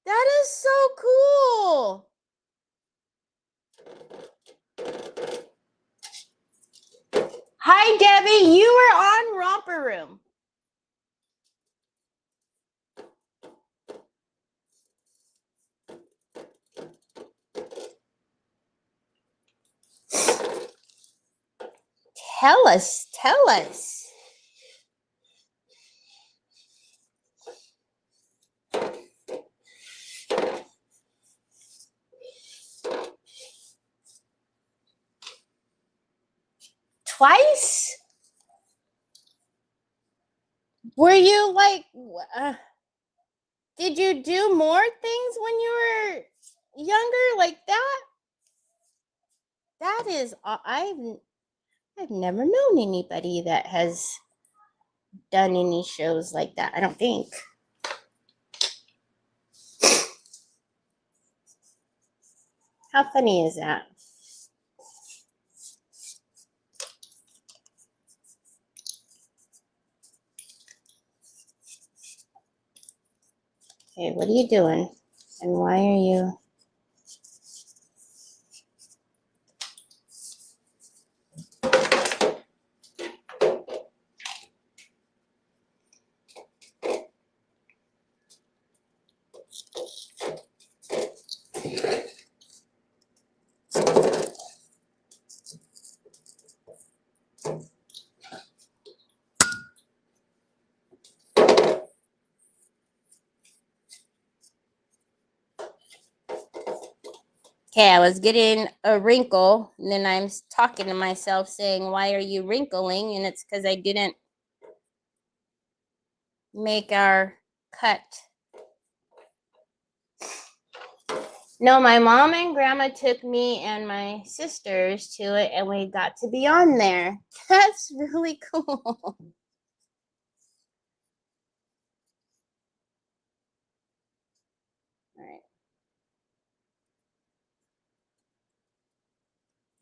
That is so cool. Hi, Debbie. You were on Romper Room. Tell us. Tell us. Twice? Were you like, did you do more things when you were younger like that? That is, I've never known anybody that has done any shows like that. I don't think. How funny is that? Okay, what are you doing? And why are you? Okay, I was getting a wrinkle, and then I'm talking to myself saying, why are you wrinkling? And it's because I didn't make our cut. No, my mom and grandma took me and my sisters to it, and we got to be on there. That's really cool. All right.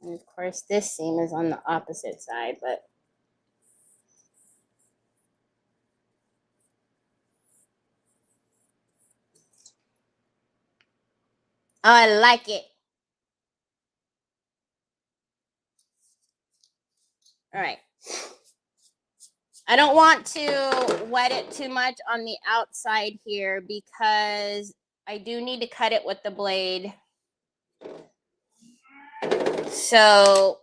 And of course, this seam is on the opposite side, but I like it. All right. I don't want to wet it too much on the outside here because I do need to cut it with the blade. So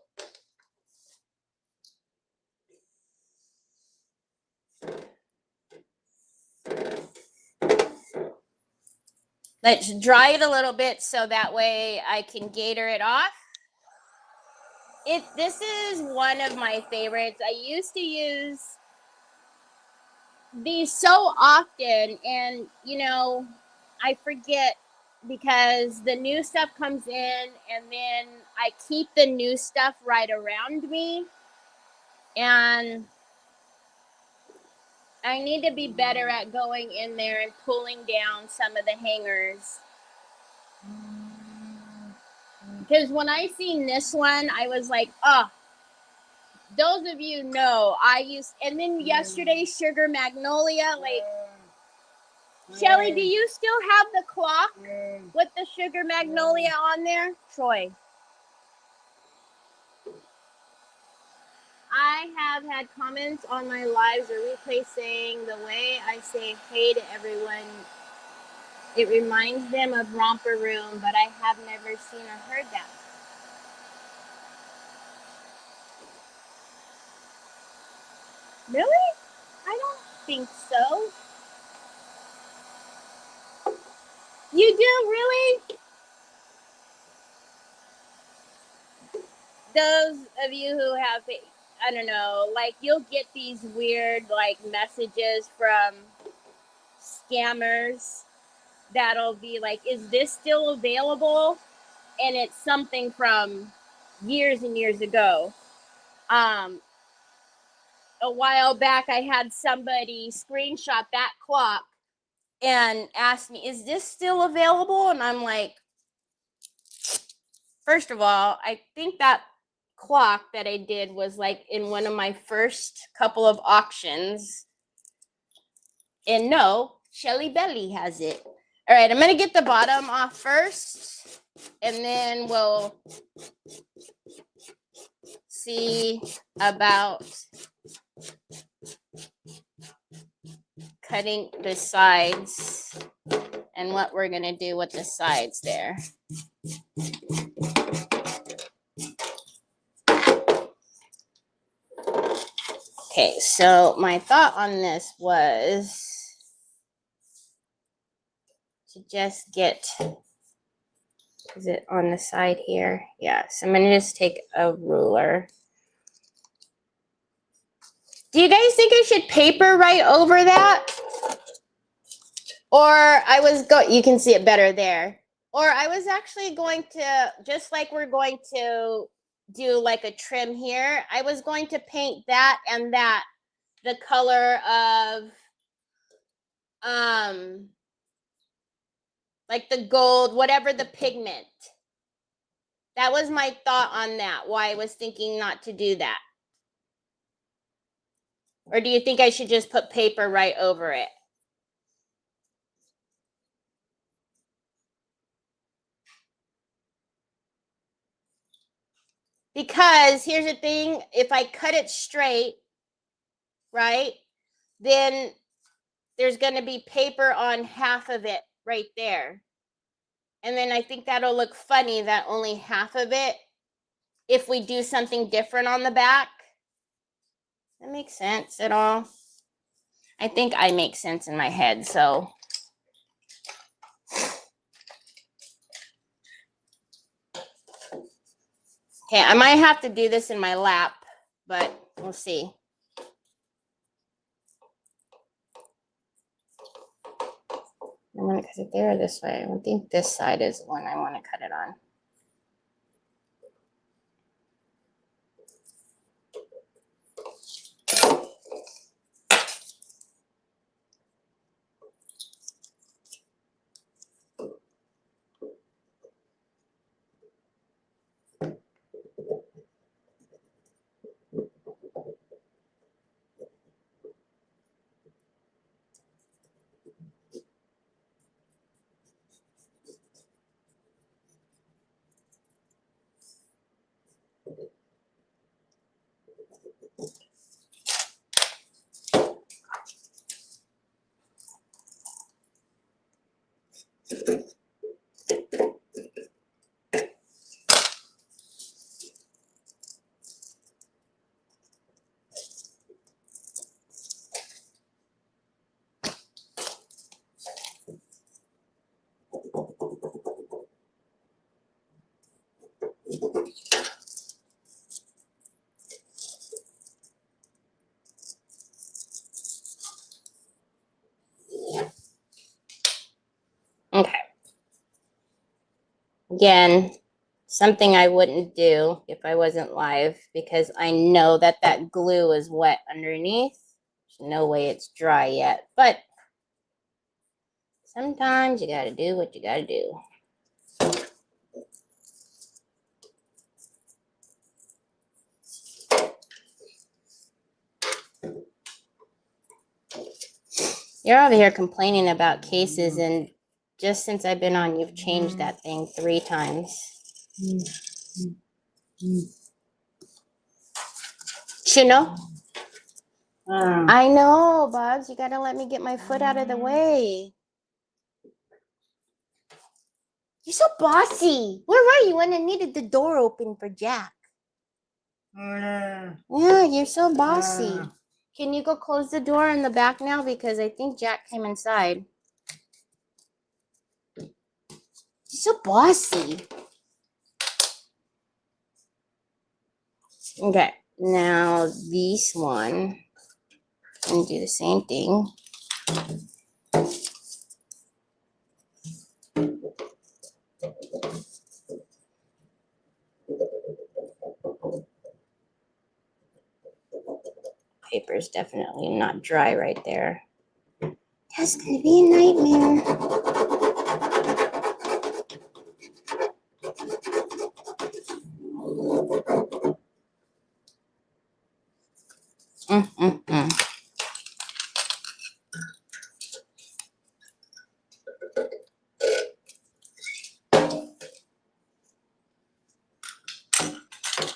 let's dry it a little bit so that way I can gator it off. This is one of my favorites. I used to use these so often, and I forget because the new stuff comes in and then I keep the new stuff right around me, and I need to be better at going in there and pulling down some of the hangers. Because when I seen this one, I was like, oh, those of you know, and then yesterday, Sugar Magnolia, like, Shelly, do you still have the clock with the Sugar Magnolia on there? Troy. I have had comments on my lives or replay saying the way I say hey to everyone, it reminds them of Romper Room, but I have never seen or heard that. Really? I don't think so. You do, really? those of you who have, I don't know, like you'll get these weird like messages from scammers that'll be like, is this still available? And it's something from years and years ago. A while back, I had somebody screenshot that clock and asked me, is this still available? And I'm like, first of all, I think that clock that I did was like in one of my first couple of auctions. And no, Shelly Belly has it. All right, I'm going to get the bottom off first, and then we'll see about cutting the sides and what we're going to do with the sides there. Okay, so my thought on this was to just get, is it on the side here? Yeah, so I'm going to just take a ruler. Do you guys think I should paper right over that? Or I was you can see it better there. Or I was actually going to, just like we're going to do like a trim here, I was going to paint that and that the color of like the gold, whatever the pigment. That was my thought on that, why I was thinking not to do that. Or do you think I should just put paper right over it? Because here's the thing, if I cut it straight, right, then there's going to be paper on half of it right there. And then I think that'll look funny that only half of it, if we do something different on the back. That makes sense at all? I think I make sense in my head, so. Okay, I might have to do this in my lap, but we'll see. I'm going to cut it there or this way. I think this side is the one I want to cut it on. Okay. Again, something I wouldn't do if I wasn't live because I know that that glue is wet underneath. There's no way it's dry yet, but sometimes you gotta do what you gotta do. You're over here complaining about cases, and just since I've been on, you've changed that thing 3 times. Chino? I know, Bobs. You gotta let me get my foot out of the way. You're so bossy. Where were you when I needed the door open for Jack? Yeah, you're so bossy. Can you go close the door in the back now? Because I think Jack came inside. You're so bossy. Okay, now this one, and do the same thing. Paper is definitely not dry right there. That's gonna be a nightmare.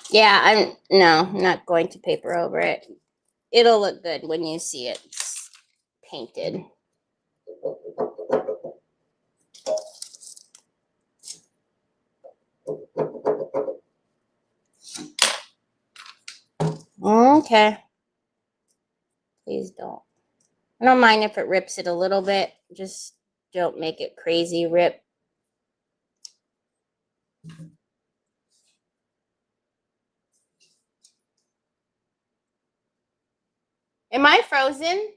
Yeah, I'm not going to paper over it. It'll look good when you see it's painted. Okay. Please don't. I don't mind if it rips it a little bit. Just don't make it crazy rip. Am I frozen?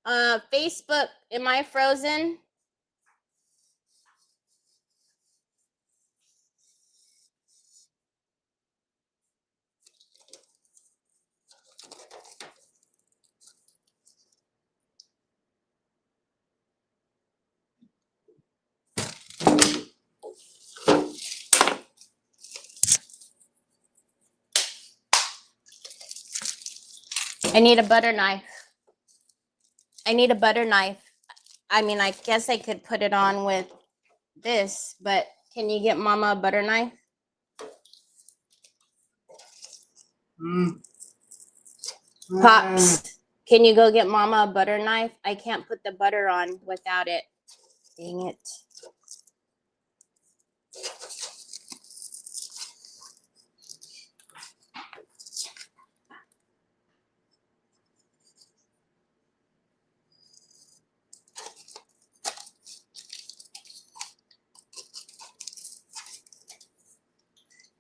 Facebook, am I frozen? I need a butter knife. I need a butter knife. I mean, I guess I could put it on with this, but can you get Mama a butter knife? Pops, can you go get Mama a butter knife? I can't put the butter on without it. Dang it.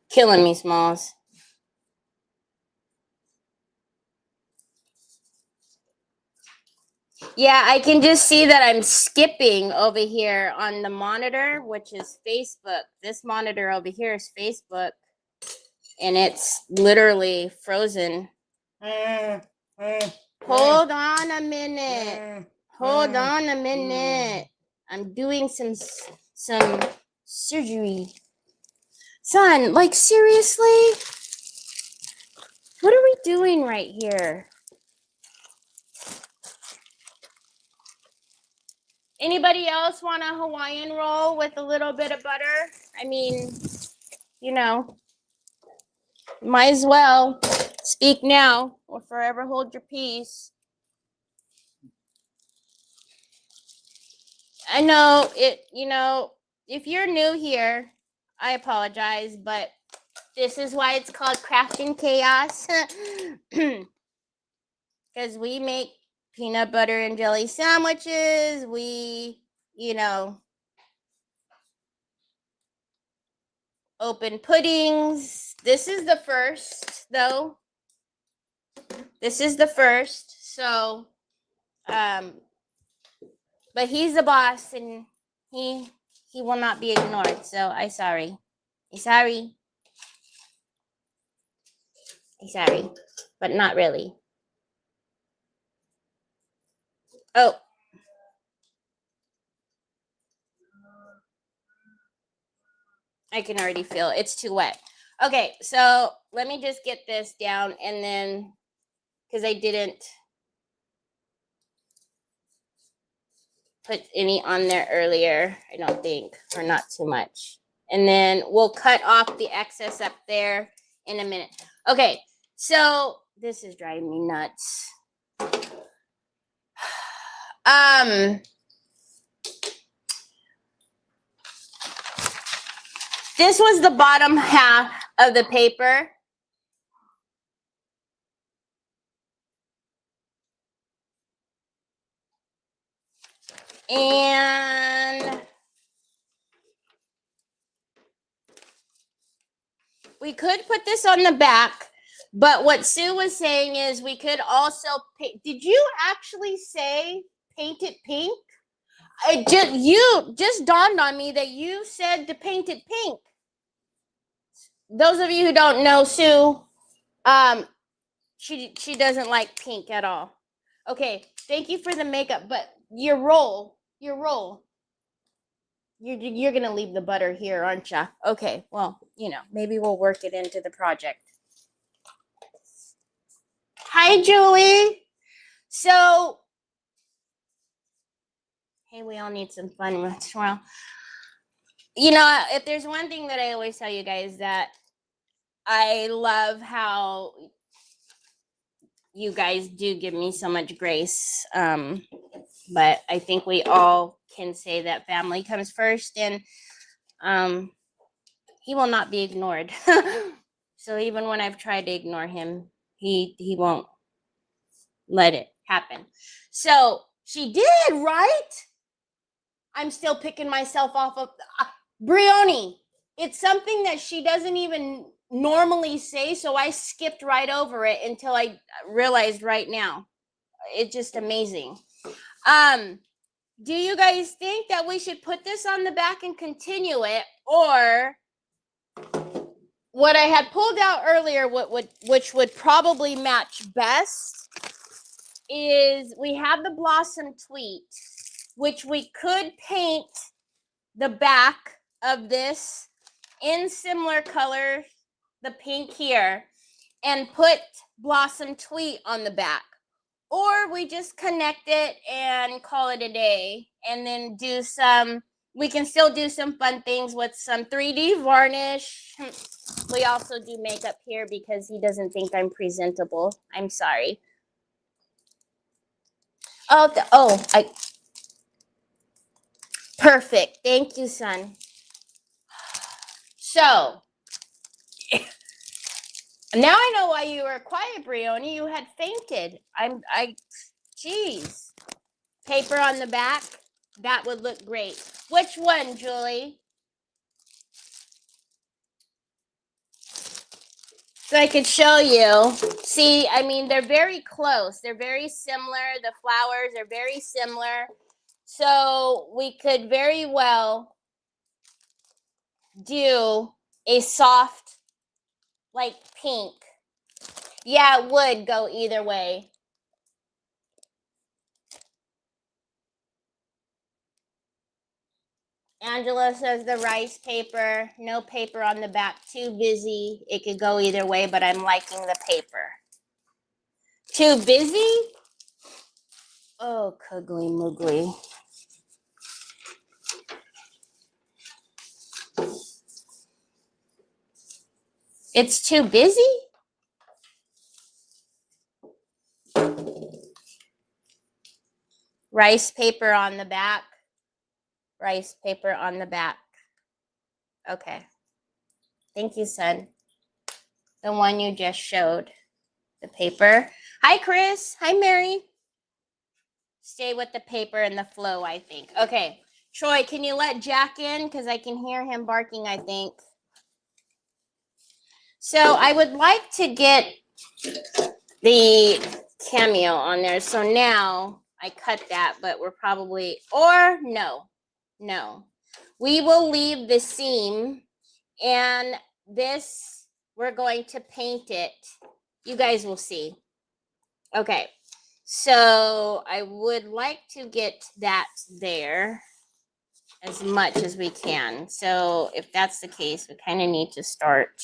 Killing me, Smalls. Yeah, I can just see that I'm skipping over here on the monitor, which is Facebook. This monitor over here is Facebook, and it's literally frozen. Hold on a minute. Hold on a minute. I'm doing some surgery. Son, like seriously? What are we doing right here? Anybody else want a Hawaiian roll with a little bit of butter? I mean, you know, might as well speak now or forever hold your peace. I know it, if you're new here, I apologize, but this is why it's called Crafting Chaos. Because we make peanut butter and jelly sandwiches. We, open puddings. This is the first, though. This is the first. So, but he's the boss and he will not be ignored. So I sorry. He's sorry. He's sorry. But not really. Oh. I can already feel it's too wet. Okay, so let me just get this down and then because I didn't put any on there earlier, I don't think, or not too much. And then we'll cut off the excess up there in a minute. Okay, so this is driving me nuts. This was the bottom half of the paper. And we could put this on the back, but what Sue was saying is we could also paint. Did you actually say paint it pink? It just dawned on me that you said to paint it pink. Those of you who don't know Sue, she doesn't like pink at all. Okay, thank you for the makeup, but your roll. You're gonna leave the butter here, aren't you? Okay, well, maybe we'll work it into the project. Hi, Julie. So, hey, we all need some fun once in a while. If there's one thing that I always tell you guys, that I love how you guys do give me so much grace. But I think we all can say that family comes first, and he will not be ignored. So even when I've tried to ignore him, he won't let it happen. So she did, right? I'm still picking myself off of Brioni. It's something that she doesn't even normally say, so I skipped right over it until I realized right now. It's just amazing. Do you guys think that we should put this on the back and continue it, or what I had pulled out earlier, which would probably match best, is we have the Blossom Tweet, which we could paint the back of this in similar color, the pink here, and put Blossom Tweet on the back. Or we just connect it and call it a day, and then we can still do some fun things with some 3D varnish. We also do makeup here because he doesn't think I'm presentable. I'm sorry. Perfect. Thank you, son. So, now I know why you were quiet, Brioni. You had fainted. Geez. Paper on the back. That would look great. Which one, Julie? So I could show you. See, I mean, they're very close. They're very similar. The flowers are very similar. So we could very well do a soft, like pink. Yeah, it would go either way. Angela says the rice paper, no paper on the back, too busy. It could go either way, but I'm liking the paper. Too busy? Oh, cuggly muggly. It's too busy? Rice paper on the back. Rice paper on the back. Okay. Thank you, son. The one you just showed. The paper. Hi, Chris. Hi, Mary. Stay with the paper and the flow, I think. Okay. Troy, can you let Jack in? Because I can hear him barking, I think. So I would like to get the cameo on there. So now I cut that, but we're probably, or no. We will leave the seam, and this, we're going to paint it. You guys will see. Okay. So I would like to get that there as much as we can. So if that's the case, we kind of need to start.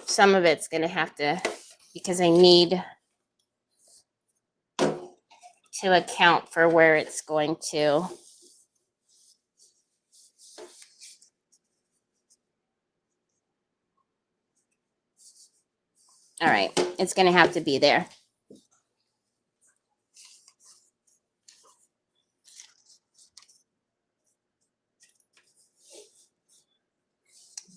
Some of it's going to have to, because I need to account for where it's going to. All right, it's going to have to be there.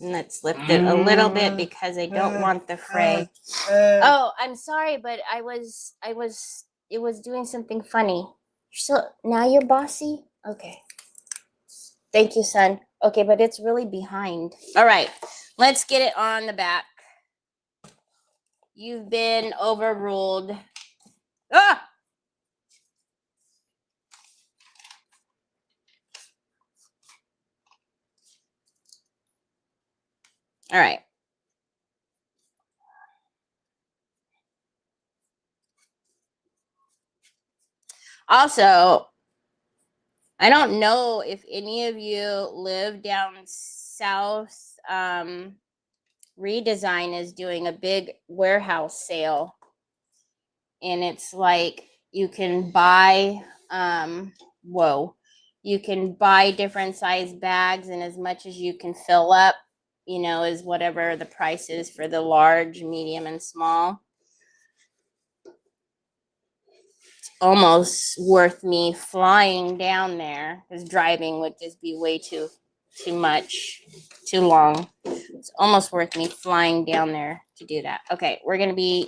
And let's lift it a little bit because I don't want the fray. Oh, I'm sorry, but it was doing something funny. So now you're bossy? Okay. Thank you, son. Okay, but it's really behind. All right, let's get it on the back. You've been overruled. Ah! All right. Also, I don't know if any of you live down south. Redesign is doing a big warehouse sale. And it's like you can buy, you can buy different size bags, and as much as you can fill up, you know, is whatever the price is for the large, medium, and small. Almost worth me flying down there, because driving would just be way too much, too long. It's almost worth me flying down there to do that. Okay, we're gonna be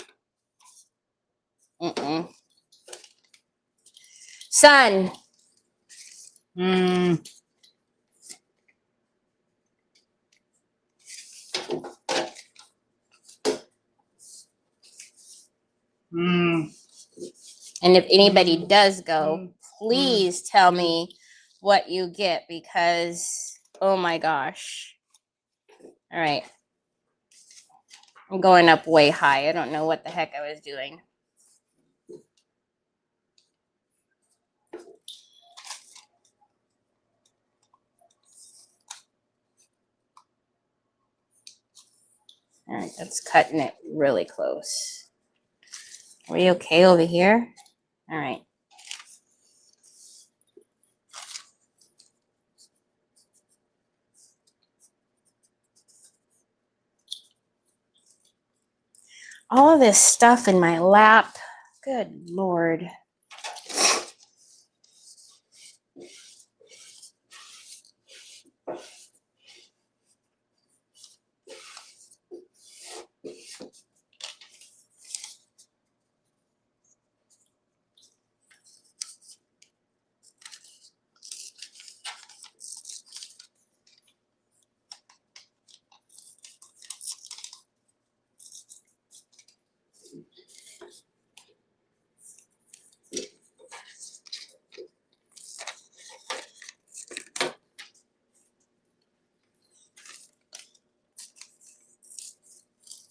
Sun. And if anybody does go, please tell me what you get, because, oh my gosh. All right. I'm going up way high. I don't know what the heck I was doing. All right, that's cutting it really close. Are we okay over here? All right. All of this stuff in my lap. Good Lord.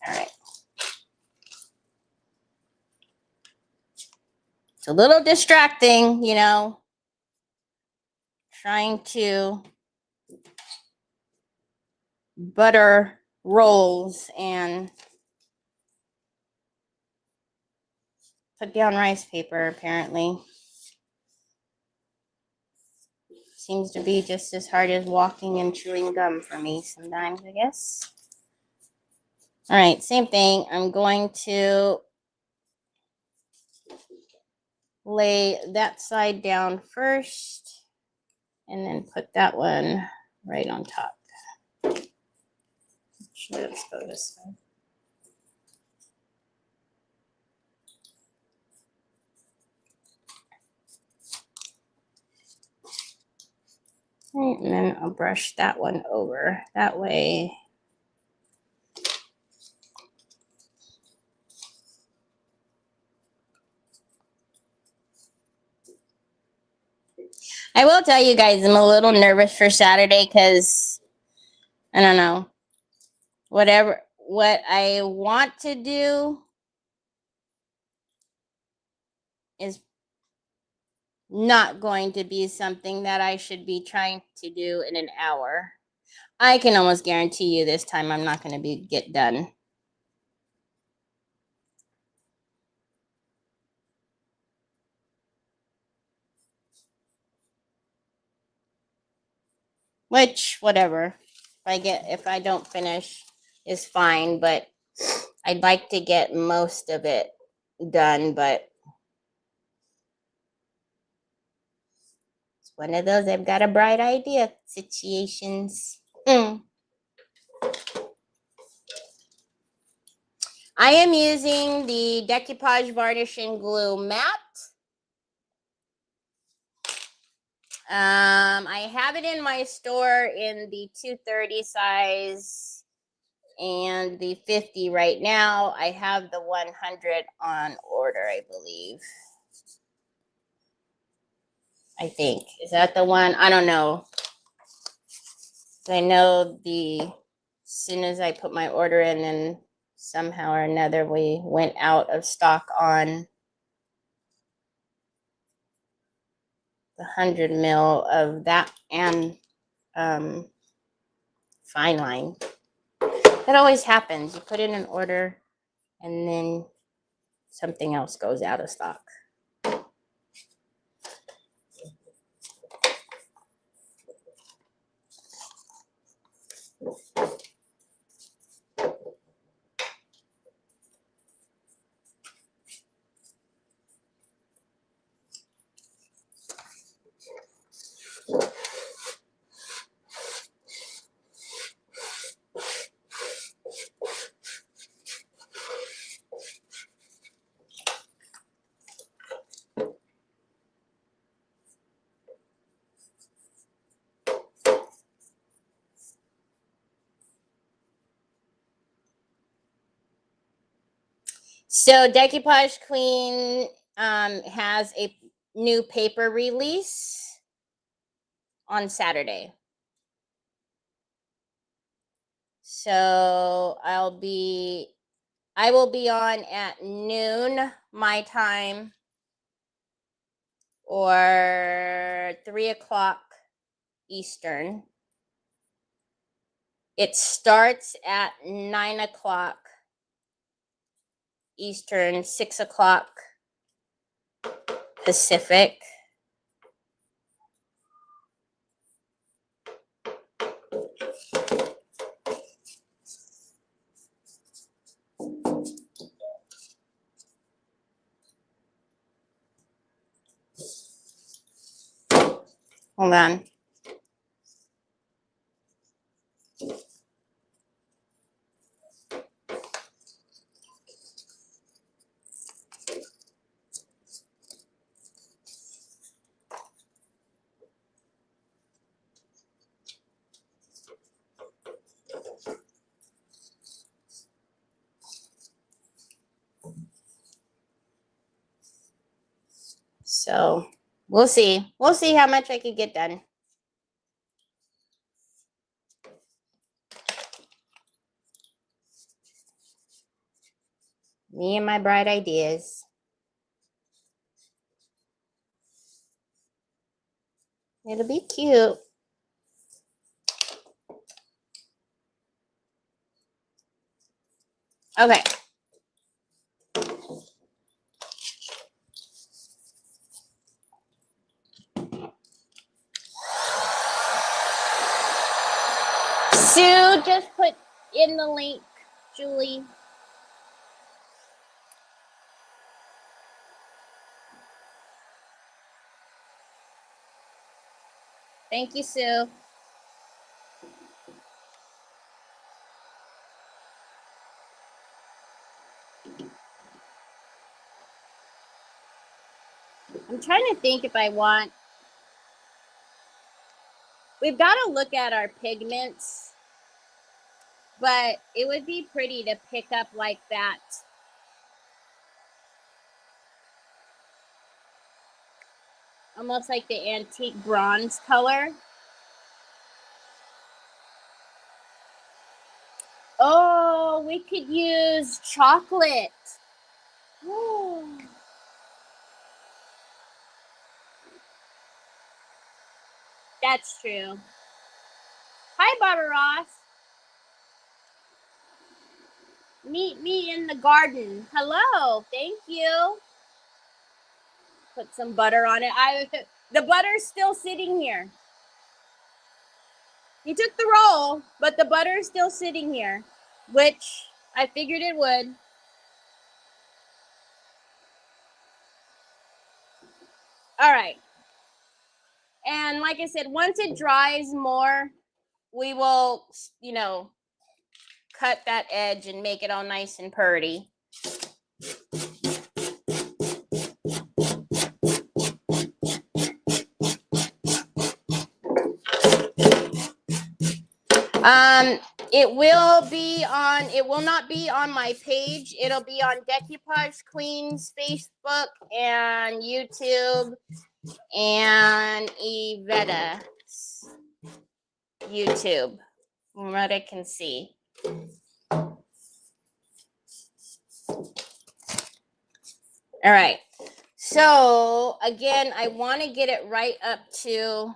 All right. It's a little distracting, you know, trying to butter rolls and put down rice paper, apparently. Seems to be just as hard as walking and chewing gum for me sometimes, I guess. All right, same thing. I'm going to lay that side down first and then put that one right on top. Actually, let's go this way. Right, and then I'll brush that one over. That way. I will tell you guys, I'm a little nervous for Saturday because, I don't know, what I want to do is not going to be something that I should be trying to do in an hour. I can almost guarantee you this time I'm not going to get done. Which, whatever. If I don't finish, is fine, but I'd like to get most of it done, but it's one of those I've got a bright idea situations. I am using the Decoupage Varnish and Glue Matte. I have it in my store in the 230 size and the 50 right now. I have the 100 on order, I believe. I think. Is that the one? I don't know. I know as soon as I put my order in, and somehow or another we went out of stock on the 100 mil of that and fine line. That always happens. You put in an order and then something else goes out of stock. So Decoupage Queen has a new paper release on Saturday. So I will be on at noon my time or 3 o'clock Eastern. It starts at 9 o'clock Eastern, 6 o'clock Pacific. Hold on. So we'll see. We'll see how much I can get done. Me and my bright ideas. It'll be cute. Okay. Sue just put in the link, Julie. Thank you, Sue. I'm trying to think if I want. We've got to look at our pigments, but it would be pretty to pick up like that. Almost like the antique bronze color. Oh, we could use chocolate. Oh. That's true. Hi, Barbara Ross. Meet me in the garden. Hello. Thank you. Put some butter on it. The butter's still sitting here. You took the roll, but the butter is still sitting here, which I figured it would. All right. And like I said, once it dries more, we will, cut that edge and make it all nice and purty. It will be on, it will not be on my page. It'll be on Decoupage Queen's Facebook and YouTube and Ivetta's YouTube, from what I can see. All right. So again, I want to get it right up to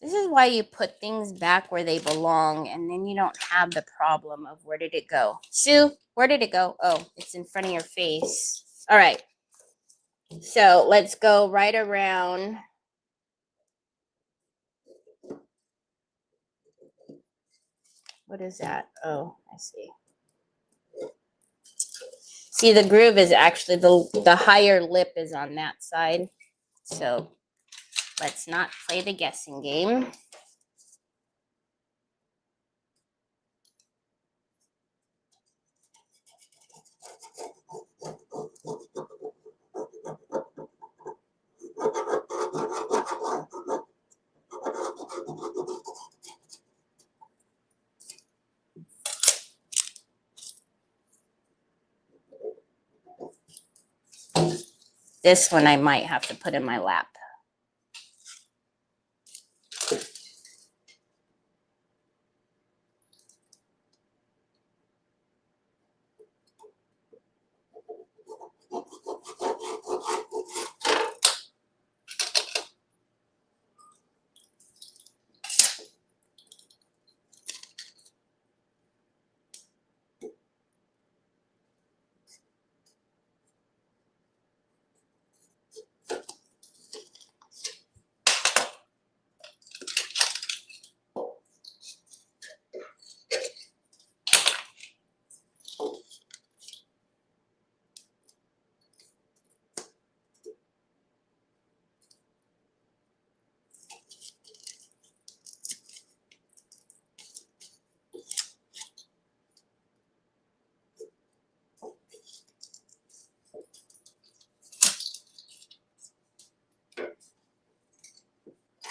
this is why you put things back where they belong, and then you don't have the problem of where did it go? Sue, where did it go? Oh, it's in front of your face. All right. So let's go right around. What is that? Oh, I see. See, the groove is actually, the higher lip is on that side. So let's not play the guessing game. This one I might have to put in my lap.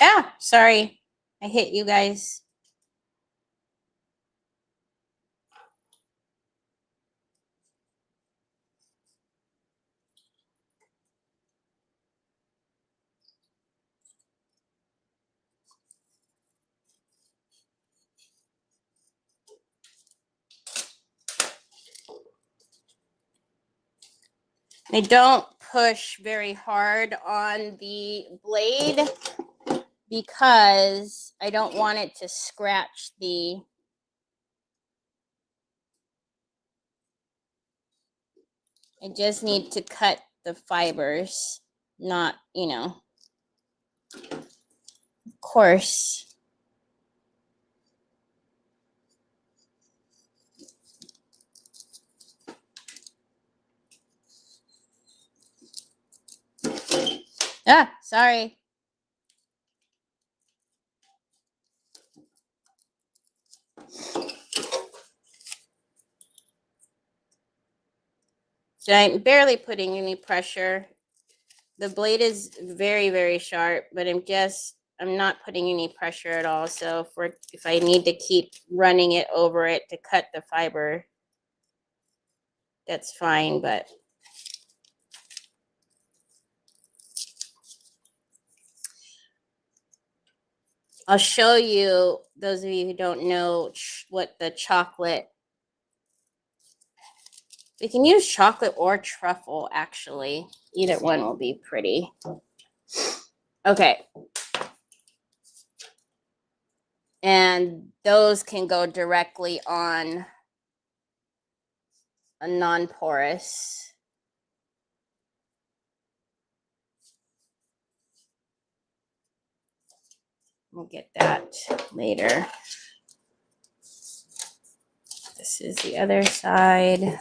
Ah, sorry. I hit you guys. I don't push very hard on the blade because I don't want it to scratch the I just need to cut the fibers, not, of course. Ah, sorry. So I'm barely putting any pressure. The blade is very, very sharp, but I'm not putting any pressure at all. So if I need to keep running it over it to cut the fiber, that's fine, but I'll show you, those of you who don't know what the chocolate, we can use chocolate or truffle, actually. Either one will be pretty. Okay. And those can go directly on a non-porous. We'll get that later. This is the other side.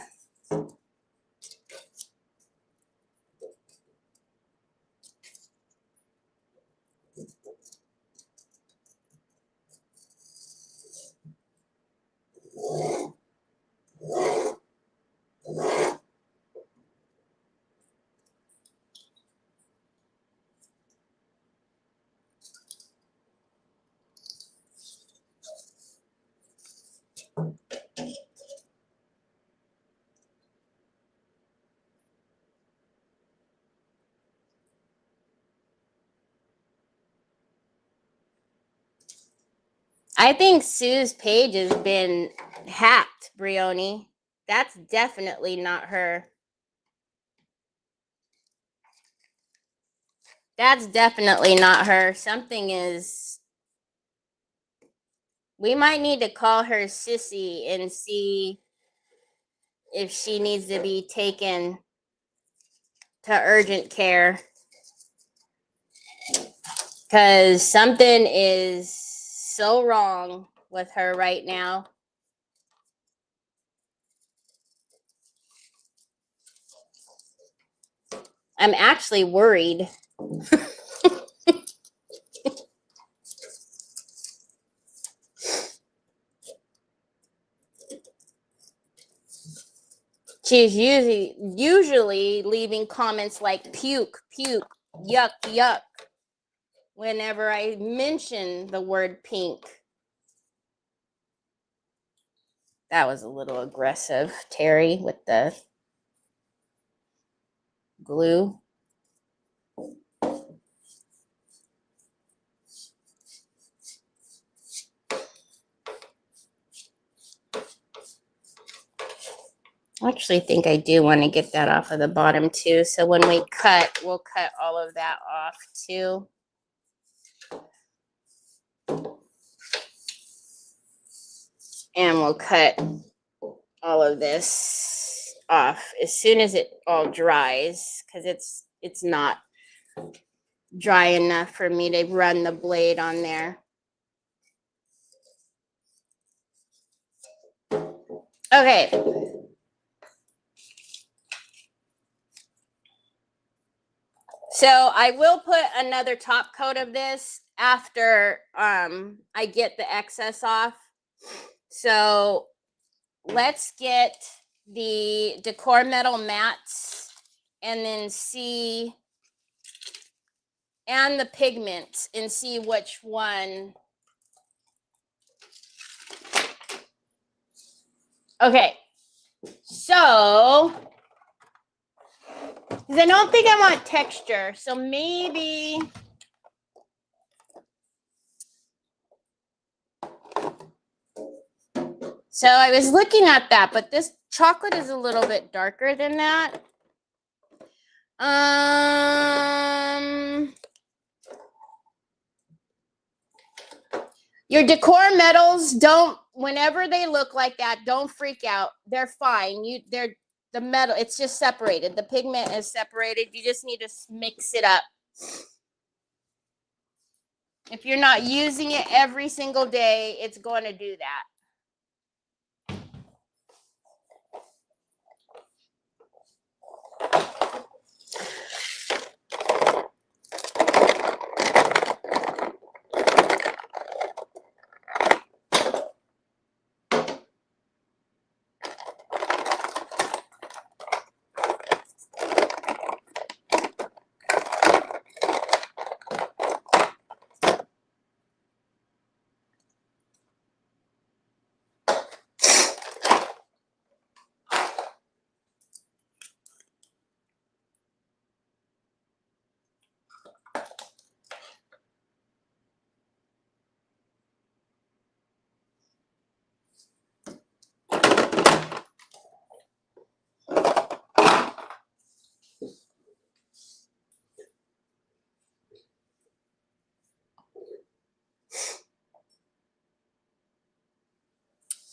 I think Sue's page has been hacked, Brioni. That's definitely not her. That's definitely not her. Something is... We might need to call her Sissy and see if she needs to be taken to urgent care. Because something is so wrong with her right now. I'm actually worried. She's usually leaving comments like puke, puke, yuck, yuck whenever I mention the word pink. That was a little aggressive, Terry, with the glue. I actually think I do want to get that off of the bottom too. So when we cut, we'll cut all of that off too. And we'll cut all of this off as soon as it all dries, because it's not dry enough for me to run the blade on there. Okay. So I will put another top coat of this after I get the excess off. So let's get the Decor Metal Mattes and then see, and the pigments, and see which one. Okay, so because I don't think I want texture, so maybe so I was looking at that, but this chocolate is a little bit darker than that. Your Decor Metals, don't, whenever they look like that, don't freak out. They're fine. They're the metal, it's just separated. The pigment is separated. You just need to mix it up. If you're not using it every single day, it's going to do that.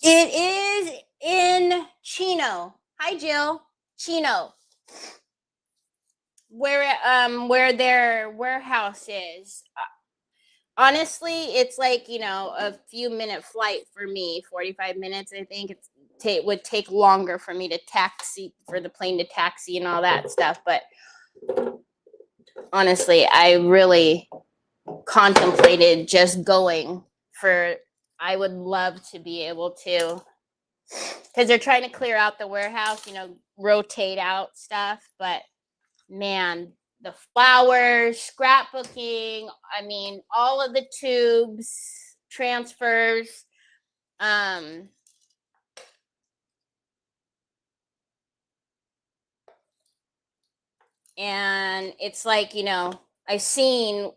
It is in Chino. Hi, Jill. Chino. Where their warehouse is. Honestly, it's like, a few minute flight for me, 45 minutes. I think it would take longer for me to taxi, for the plane to taxi and all that stuff. But honestly, I really contemplated just going for, I would love to be able to, because they're trying to clear out the warehouse, rotate out stuff. But man, the flowers, scrapbooking, I mean, all of the tubes, transfers, and it's like, I've seen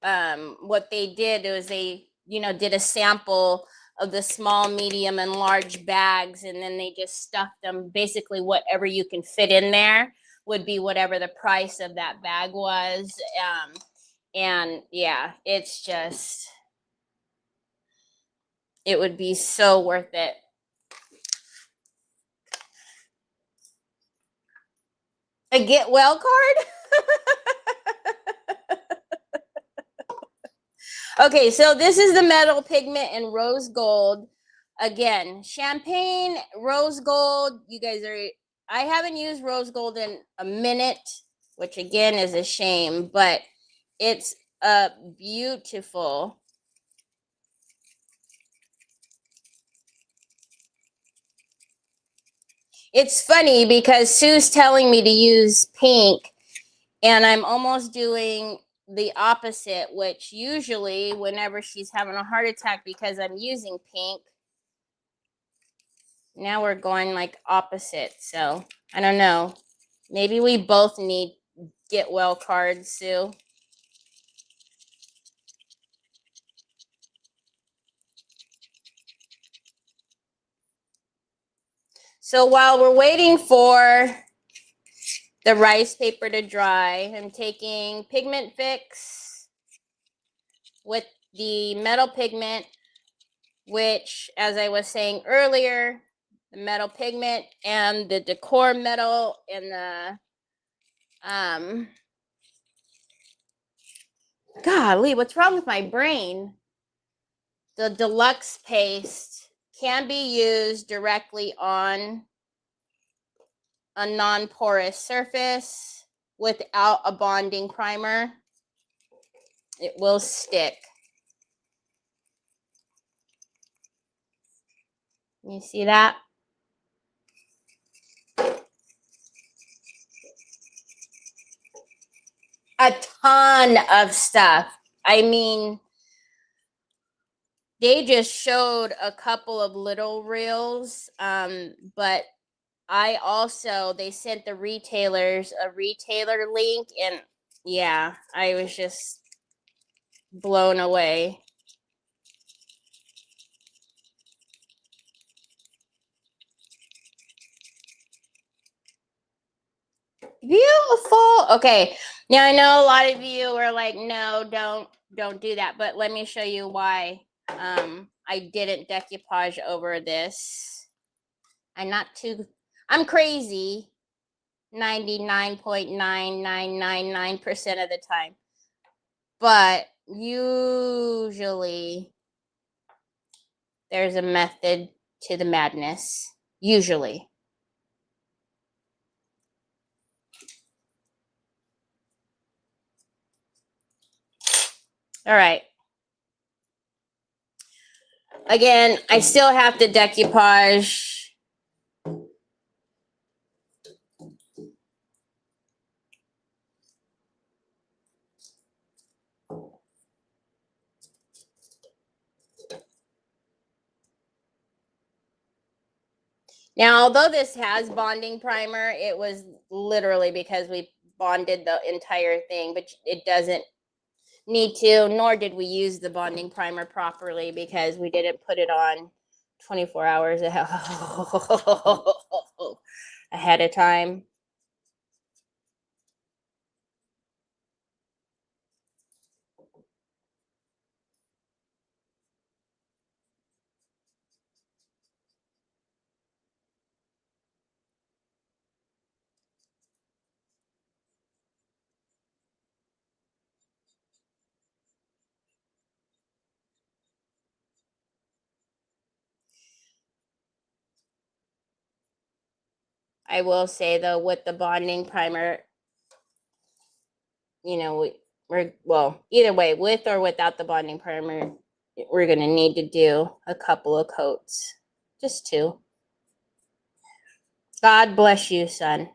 what they did was they did a sample of the small, medium, and large bags, and then they just stuffed them. Basically, whatever you can fit in there would be whatever the price of that bag was. And yeah, it's just, it would be so worth it. A get well card? Okay, so this is the metal pigment in rose gold. Again, champagne, rose gold. You guys I haven't used rose gold in a minute, which again is a shame, but it's beautiful. It's funny because Sue's telling me to use pink, and I'm almost doing the opposite, which usually whenever she's having a heart attack because I'm using pink, now we're going like opposite. So I don't know. Maybe we both need get well cards, Sue. So while we're waiting for the rice paper to dry, I'm taking Pigment Fix with the metal pigment, which, as I was saying earlier, the metal pigment and the decor metal and the golly, what's wrong with my brain? The deluxe paste can be used directly on a non-porous surface without a bonding primer. It will stick. You see that? A ton of stuff. I mean, they just showed a couple of little reels, but they sent the retailers a retailer link, and yeah, I was just blown away. Beautiful. Okay, now I know a lot of you are like, no, don't do that, but let me show you why I didn't decoupage over this. I'm crazy 99.9999% of the time, but usually there's a method to the madness. Usually. All right. Again, I still have to decoupage. Now, although this has bonding primer, it was literally because we bonded the entire thing, but it doesn't need to, nor did we use the bonding primer properly because we didn't put it on 24 hours ahead of time. I will say though, with the bonding primer, we're well, either way, with or without the bonding primer, we're gonna need to do a couple of coats, just two. God bless you, son.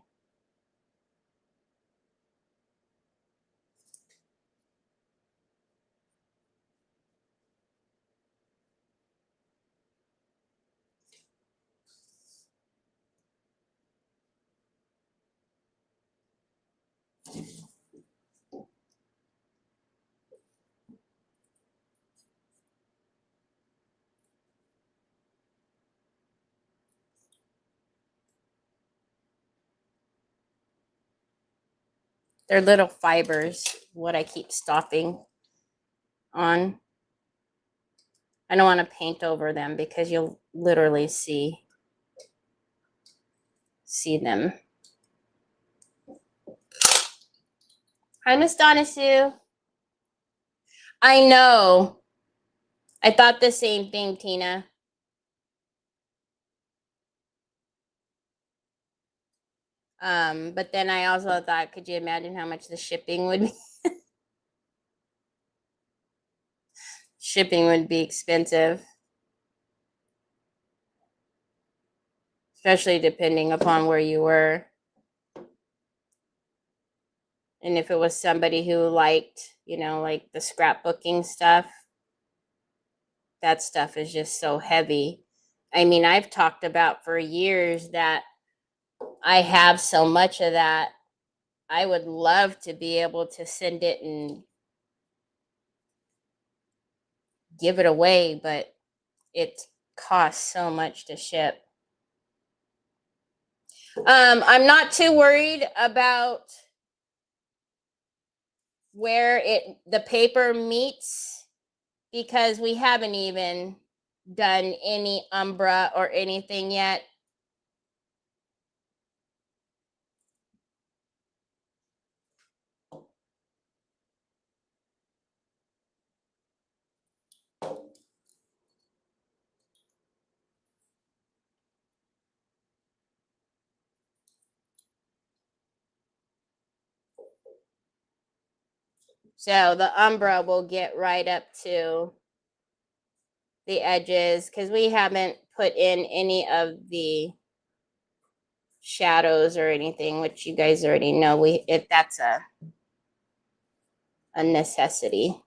They're little fibers, what I keep stopping on. I don't want to paint over them because you'll literally see them. Hi, Miss Donna Sue. I know. I thought the same thing, Tina. But then I also thought, could you imagine how much the shipping would be? Shipping would be expensive. Especially depending upon where you were. And if it was somebody who liked, you know, like the scrapbooking stuff, that stuff is just so heavy. I mean, I've talked about for years that I have so much of that. I would love to be able to send it and give it away, but it costs so much to ship. I'm not too worried about where the paper meets because we haven't even done any Umbra or anything yet. So the Umbra will get right up to the edges because we haven't put in any of the shadows or anything, which you guys already know. That's a necessity.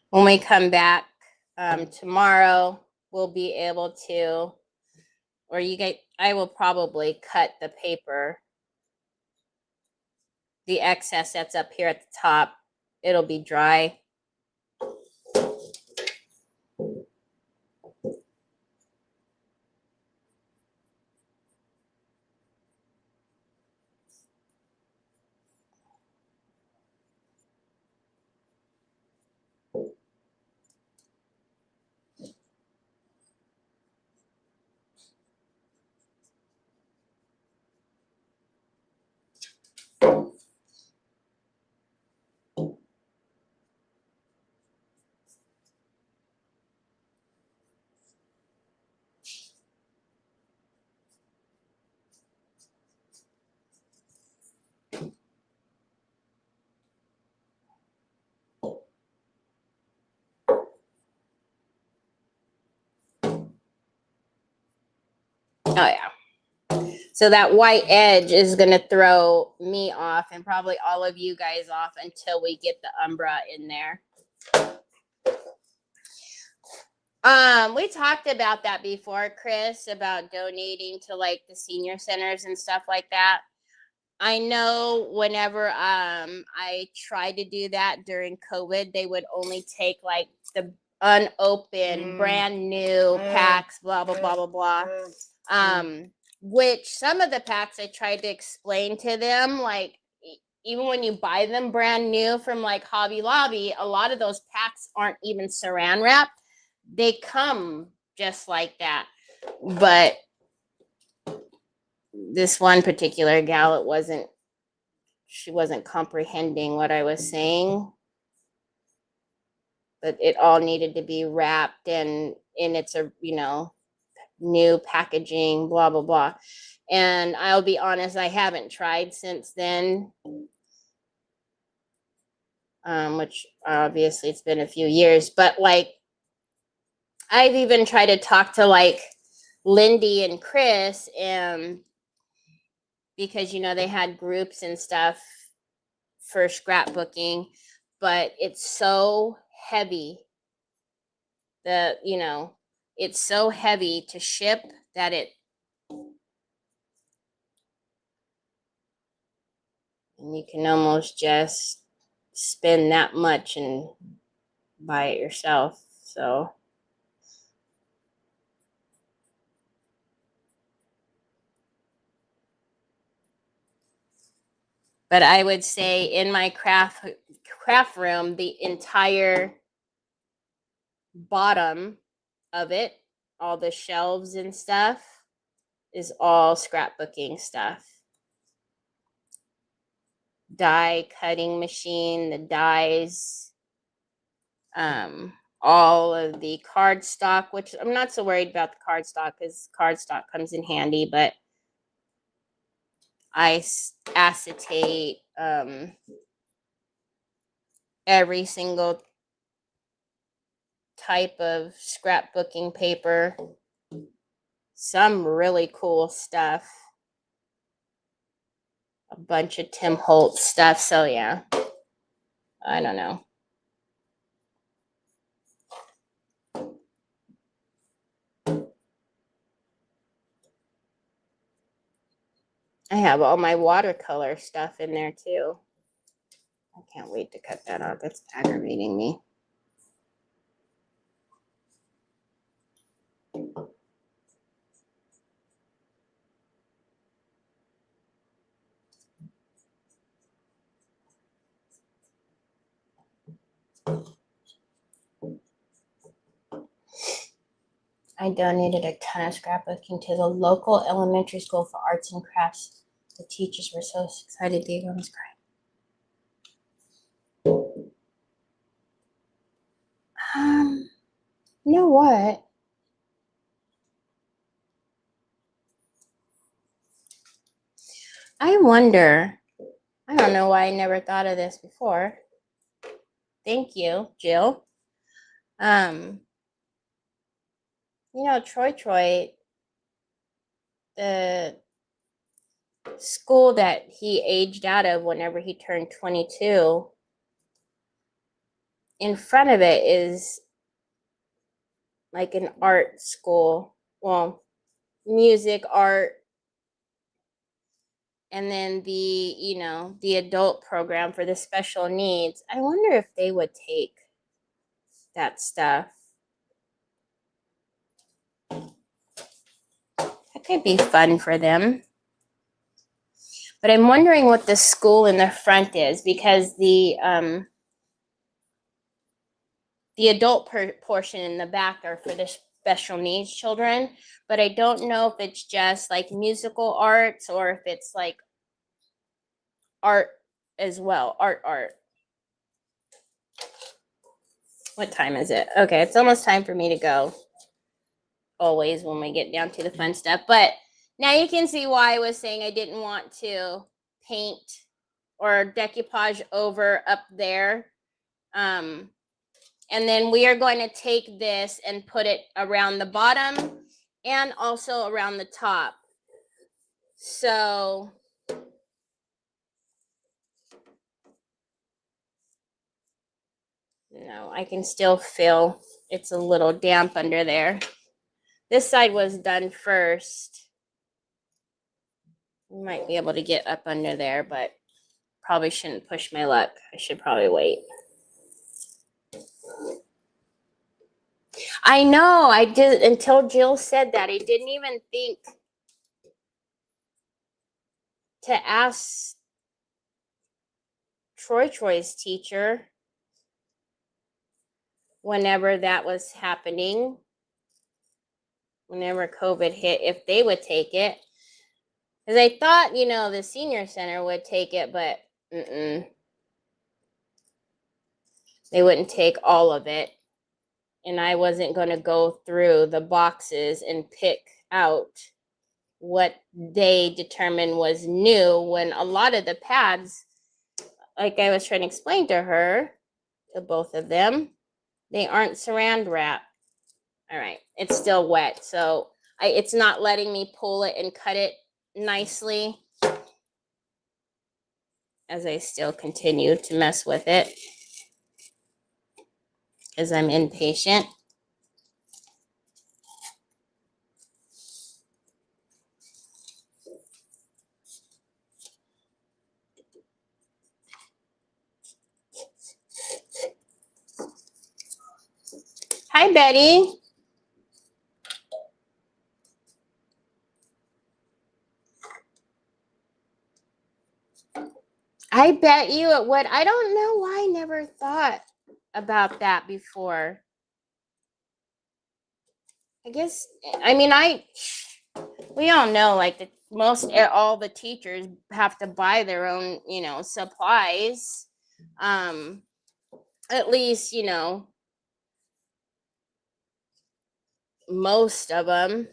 When we come back tomorrow, we'll be able to, or you guys, I will probably cut the paper, the excess that's up here at the top. It'll be dry. Oh yeah. So that white edge is going to throw me off and probably all of you guys off until we get the Umbra in there. We talked about that before, Chris, about donating to like the senior centers and stuff like that. I know whenever I tried to do that during COVID, they would only take like the unopened, brand new packs, blah blah blah blah blah. Which some of the packs I tried to explain to them, like even when you buy them brand new from like Hobby Lobby, a lot of those packs aren't even saran wrapped. They come just like that. But this one particular gal, she wasn't comprehending what I was saying. But it all needed to be wrapped and it's a, you know, new packaging, blah, blah, blah. And I'll be honest, I haven't tried since then. Which obviously it's been a few years, but like I've even tried to talk to like Lindy and Chris, and because you know they had groups and stuff for scrapbooking, but it's so heavy. It's so heavy to ship that And you can almost just spend that much and buy it yourself. So but I would say in my craft room, the entire bottom of it, all the shelves and stuff, is all scrapbooking stuff. Die cutting machine, the dies, all of the cardstock, which I'm not so worried about the cardstock because cardstock comes in handy, but I acetate every single type of scrapbooking paper. Some really cool stuff. A bunch of Tim Holtz stuff. So yeah, I don't know. I have all my watercolor stuff in there too. I can't wait to cut that out. That's aggravating me. I donated a ton of scrapbooking to the local elementary school for arts and crafts. The teachers were so excited. Diego was crying. You know what? I wonder. I don't know why I never thought of this before. Thank you, Jill. Troy, the school that he aged out of whenever he turned 22, in front of it is like an art school. Well, music, art, and then the adult program for the special needs. I wonder if they would take that stuff. That could be fun for them. But I'm wondering what the school in the front is, because the adult portion in the back are for the special needs children, but I don't know if it's just like musical arts or if it's like art as well. Art. What time is it? Okay, it's almost time for me to go. Always when we get down to the fun stuff. But now you can see why I was saying I didn't want to paint or decoupage over up there. And then we are going to take this and put it around the bottom and also around the top. So no, I can still feel it's a little damp under there. This side was done first. You might be able to get up under there, but probably shouldn't push my luck. I should probably wait. I know, I did until Jill said that. I didn't even think to ask Troy's teacher whenever that was happening, whenever COVID hit, if they would take it. Because I thought, the senior center would take it, but they wouldn't take all of it. And I wasn't going to go through the boxes and pick out what they determined was new when a lot of the pads, like I was trying to explain to her, to both of them, they aren't saran wrap. All right, it's still wet, so it's not letting me pull it and cut it nicely as I still continue to mess with it because I'm impatient. Hi, Betty. I bet you it would. I don't know why I never thought about that before. I guess, I mean, we all know like all the teachers have to buy their own, supplies. At least, most of them.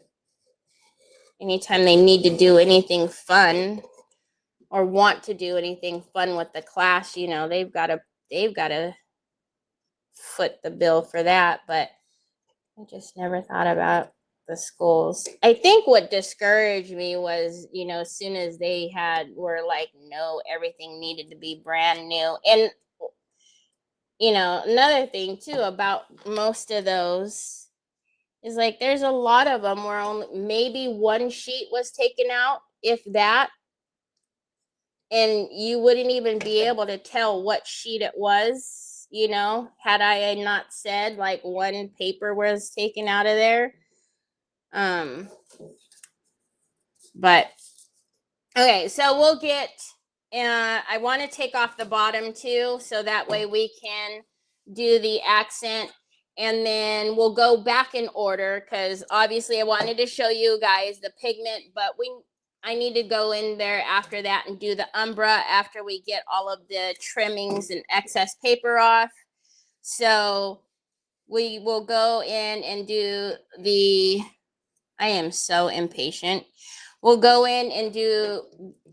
Anytime they need to do anything fun or want to do anything fun with the class, they've got to foot the bill for that. But I just never thought about the schools. I think what discouraged me was, as soon as they were like, no, everything needed to be brand new. And, another thing too about most of those is like, there's a lot of them where only maybe one sheet was taken out, if that. And you wouldn't even be able to tell what sheet it was, had I not said like one paper was taken out of there. But okay, so we'll get, I want to take off the bottom too, so that way we can do the accent, and then we'll go back in order, because obviously I wanted to show you guys the pigment, but I need to go in there after that and do the umbra after we get all of the trimmings and excess paper off. So we will go in and do I am so impatient. We'll go in and do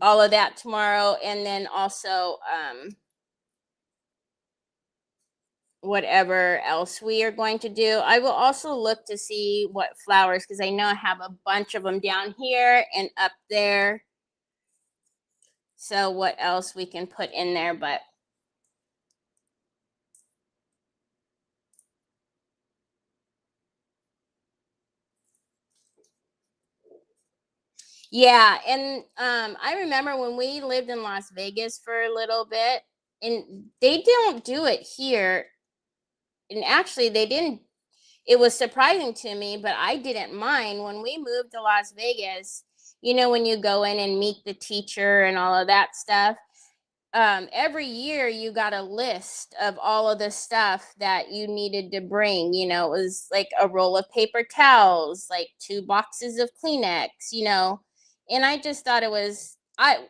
all of that tomorrow, and then also whatever else we are going to do. I will also look to see what flowers, because I know I have a bunch of them down here and up there. So what else we can put in there, but yeah. And I remember when we lived in Las Vegas for a little bit, and they don't do it here. And actually they didn't. It was surprising to me, but I didn't mind when we moved to Las Vegas. When you go in and meet the teacher and all of that stuff, every year you got a list of all of the stuff that you needed to bring. It was like a roll of paper towels, like 2 boxes of Kleenex, and I just thought it was, I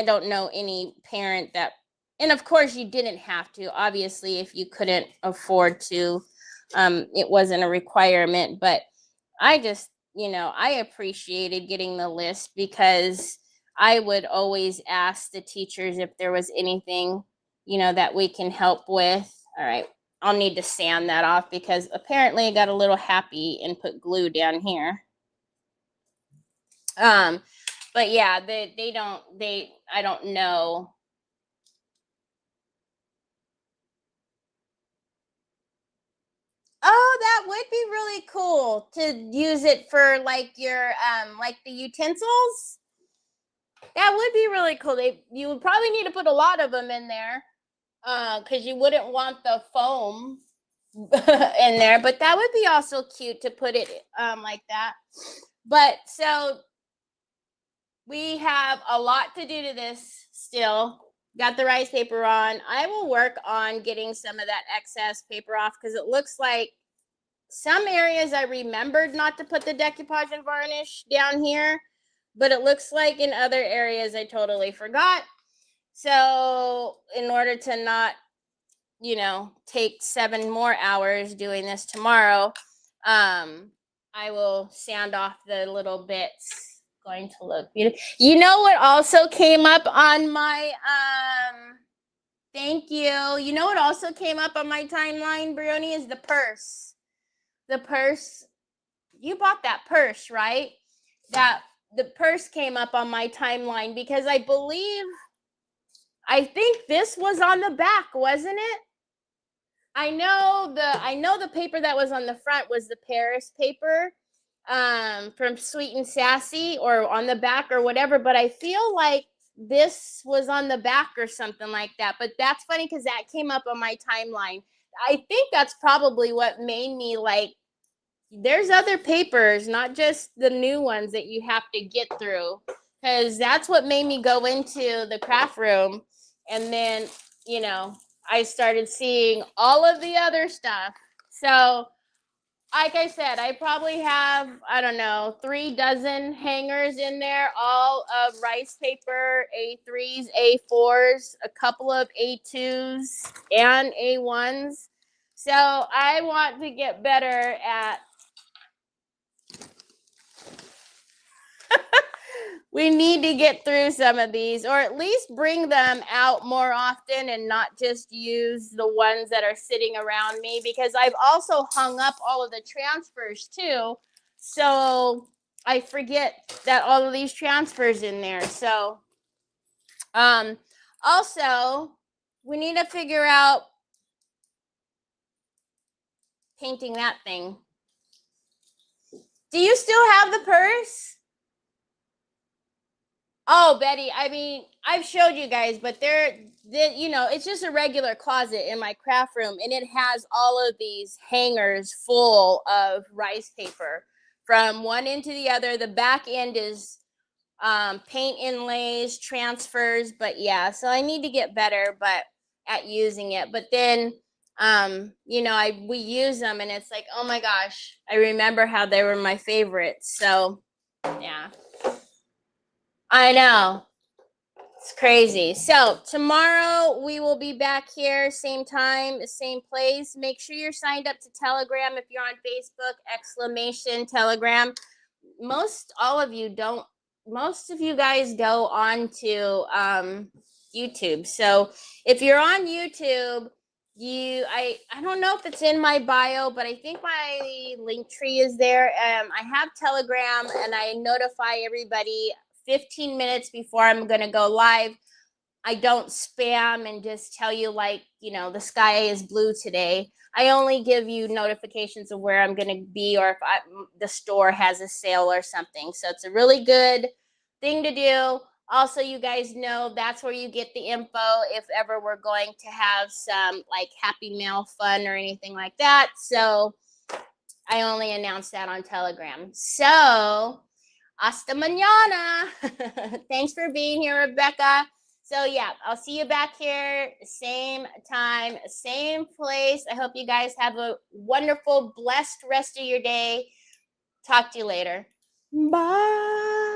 don't know any parent that, and of course you didn't have to, obviously, if you couldn't afford to, it wasn't a requirement, but I just, I appreciated getting the list, because I would always ask the teachers if there was anything, that we can help with. All right, I'll need to sand that off, because apparently I got a little happy and put glue down here. But yeah, I don't know. Oh, that would be really cool to use it for like your like the utensils. That would be really cool. You would probably need to put a lot of them in there, because you wouldn't want the foam in there. But that would be also cute to put it like that. But so we have a lot to do to this still. Got the rice paper on. I will work on getting some of that excess paper off, because it looks like some areas I remembered not to put the decoupage and varnish down here, but it looks like in other areas I totally forgot. So in order to not, take 7 more hours doing this tomorrow, I will sand off the little bits. Going to look beautiful. You know what also came up on my thank you. You know what also came up on my timeline, Brioni, is the purse. The purse. You bought that purse, right? The purse came up on my timeline, because I think this was on the back, wasn't it? I know the paper that was on the front was the Paris paper from Sweet and Sassy, or on the back or whatever, but I feel like this was on the back or something like that. But that's funny, because that came up on my timeline. I think that's probably what made me like, there's other papers, not just the new ones that you have to get through. Because that's what made me go into the craft room. And then, I started seeing all of the other stuff. So, like I said, I probably have, I don't know, 3 dozen hangers in there, all of rice paper, A3s, A4s, a couple of A2s, and A1s. So I want to get better at, we need to get through some of these, or at least bring them out more often and not just use the ones that are sitting around me, because I've also hung up all of the transfers too. So I forget that all of these transfers in there. So also we need to figure out painting that thing. Do you still have the purse? Oh, Betty, I mean, I've showed you guys, but it's just a regular closet in my craft room, and it has all of these hangers full of rice paper from one end to the other. The back end is paint inlays, transfers, but yeah, so I need to get better at using it. But then, we use them, and it's like, oh my gosh, I remember how they were my favorites. So, yeah. I know. It's crazy. So tomorrow we will be back here, same time, same place. Make sure you're signed up to Telegram if you're on Facebook, !Telegram. Most of you guys go on to YouTube. So if you're on YouTube, I don't know if it's in my bio, but I think my link tree is there. I have Telegram, and I notify everybody 15 minutes before I'm going to go live. I don't spam and just tell you the sky is blue today. I only give you notifications of where I'm going to be, or if the store has a sale or something. So it's a really good thing to do. Also, you guys know that's where you get the info if ever we're going to have some Happy Mail fun or anything like that. So I only announce that on Telegram. So hasta mañana. Thanks for being here, Rebecca. So yeah, I'll see you back here, same time, same place. I hope you guys have a wonderful, blessed rest of your day. Talk to you later. Bye.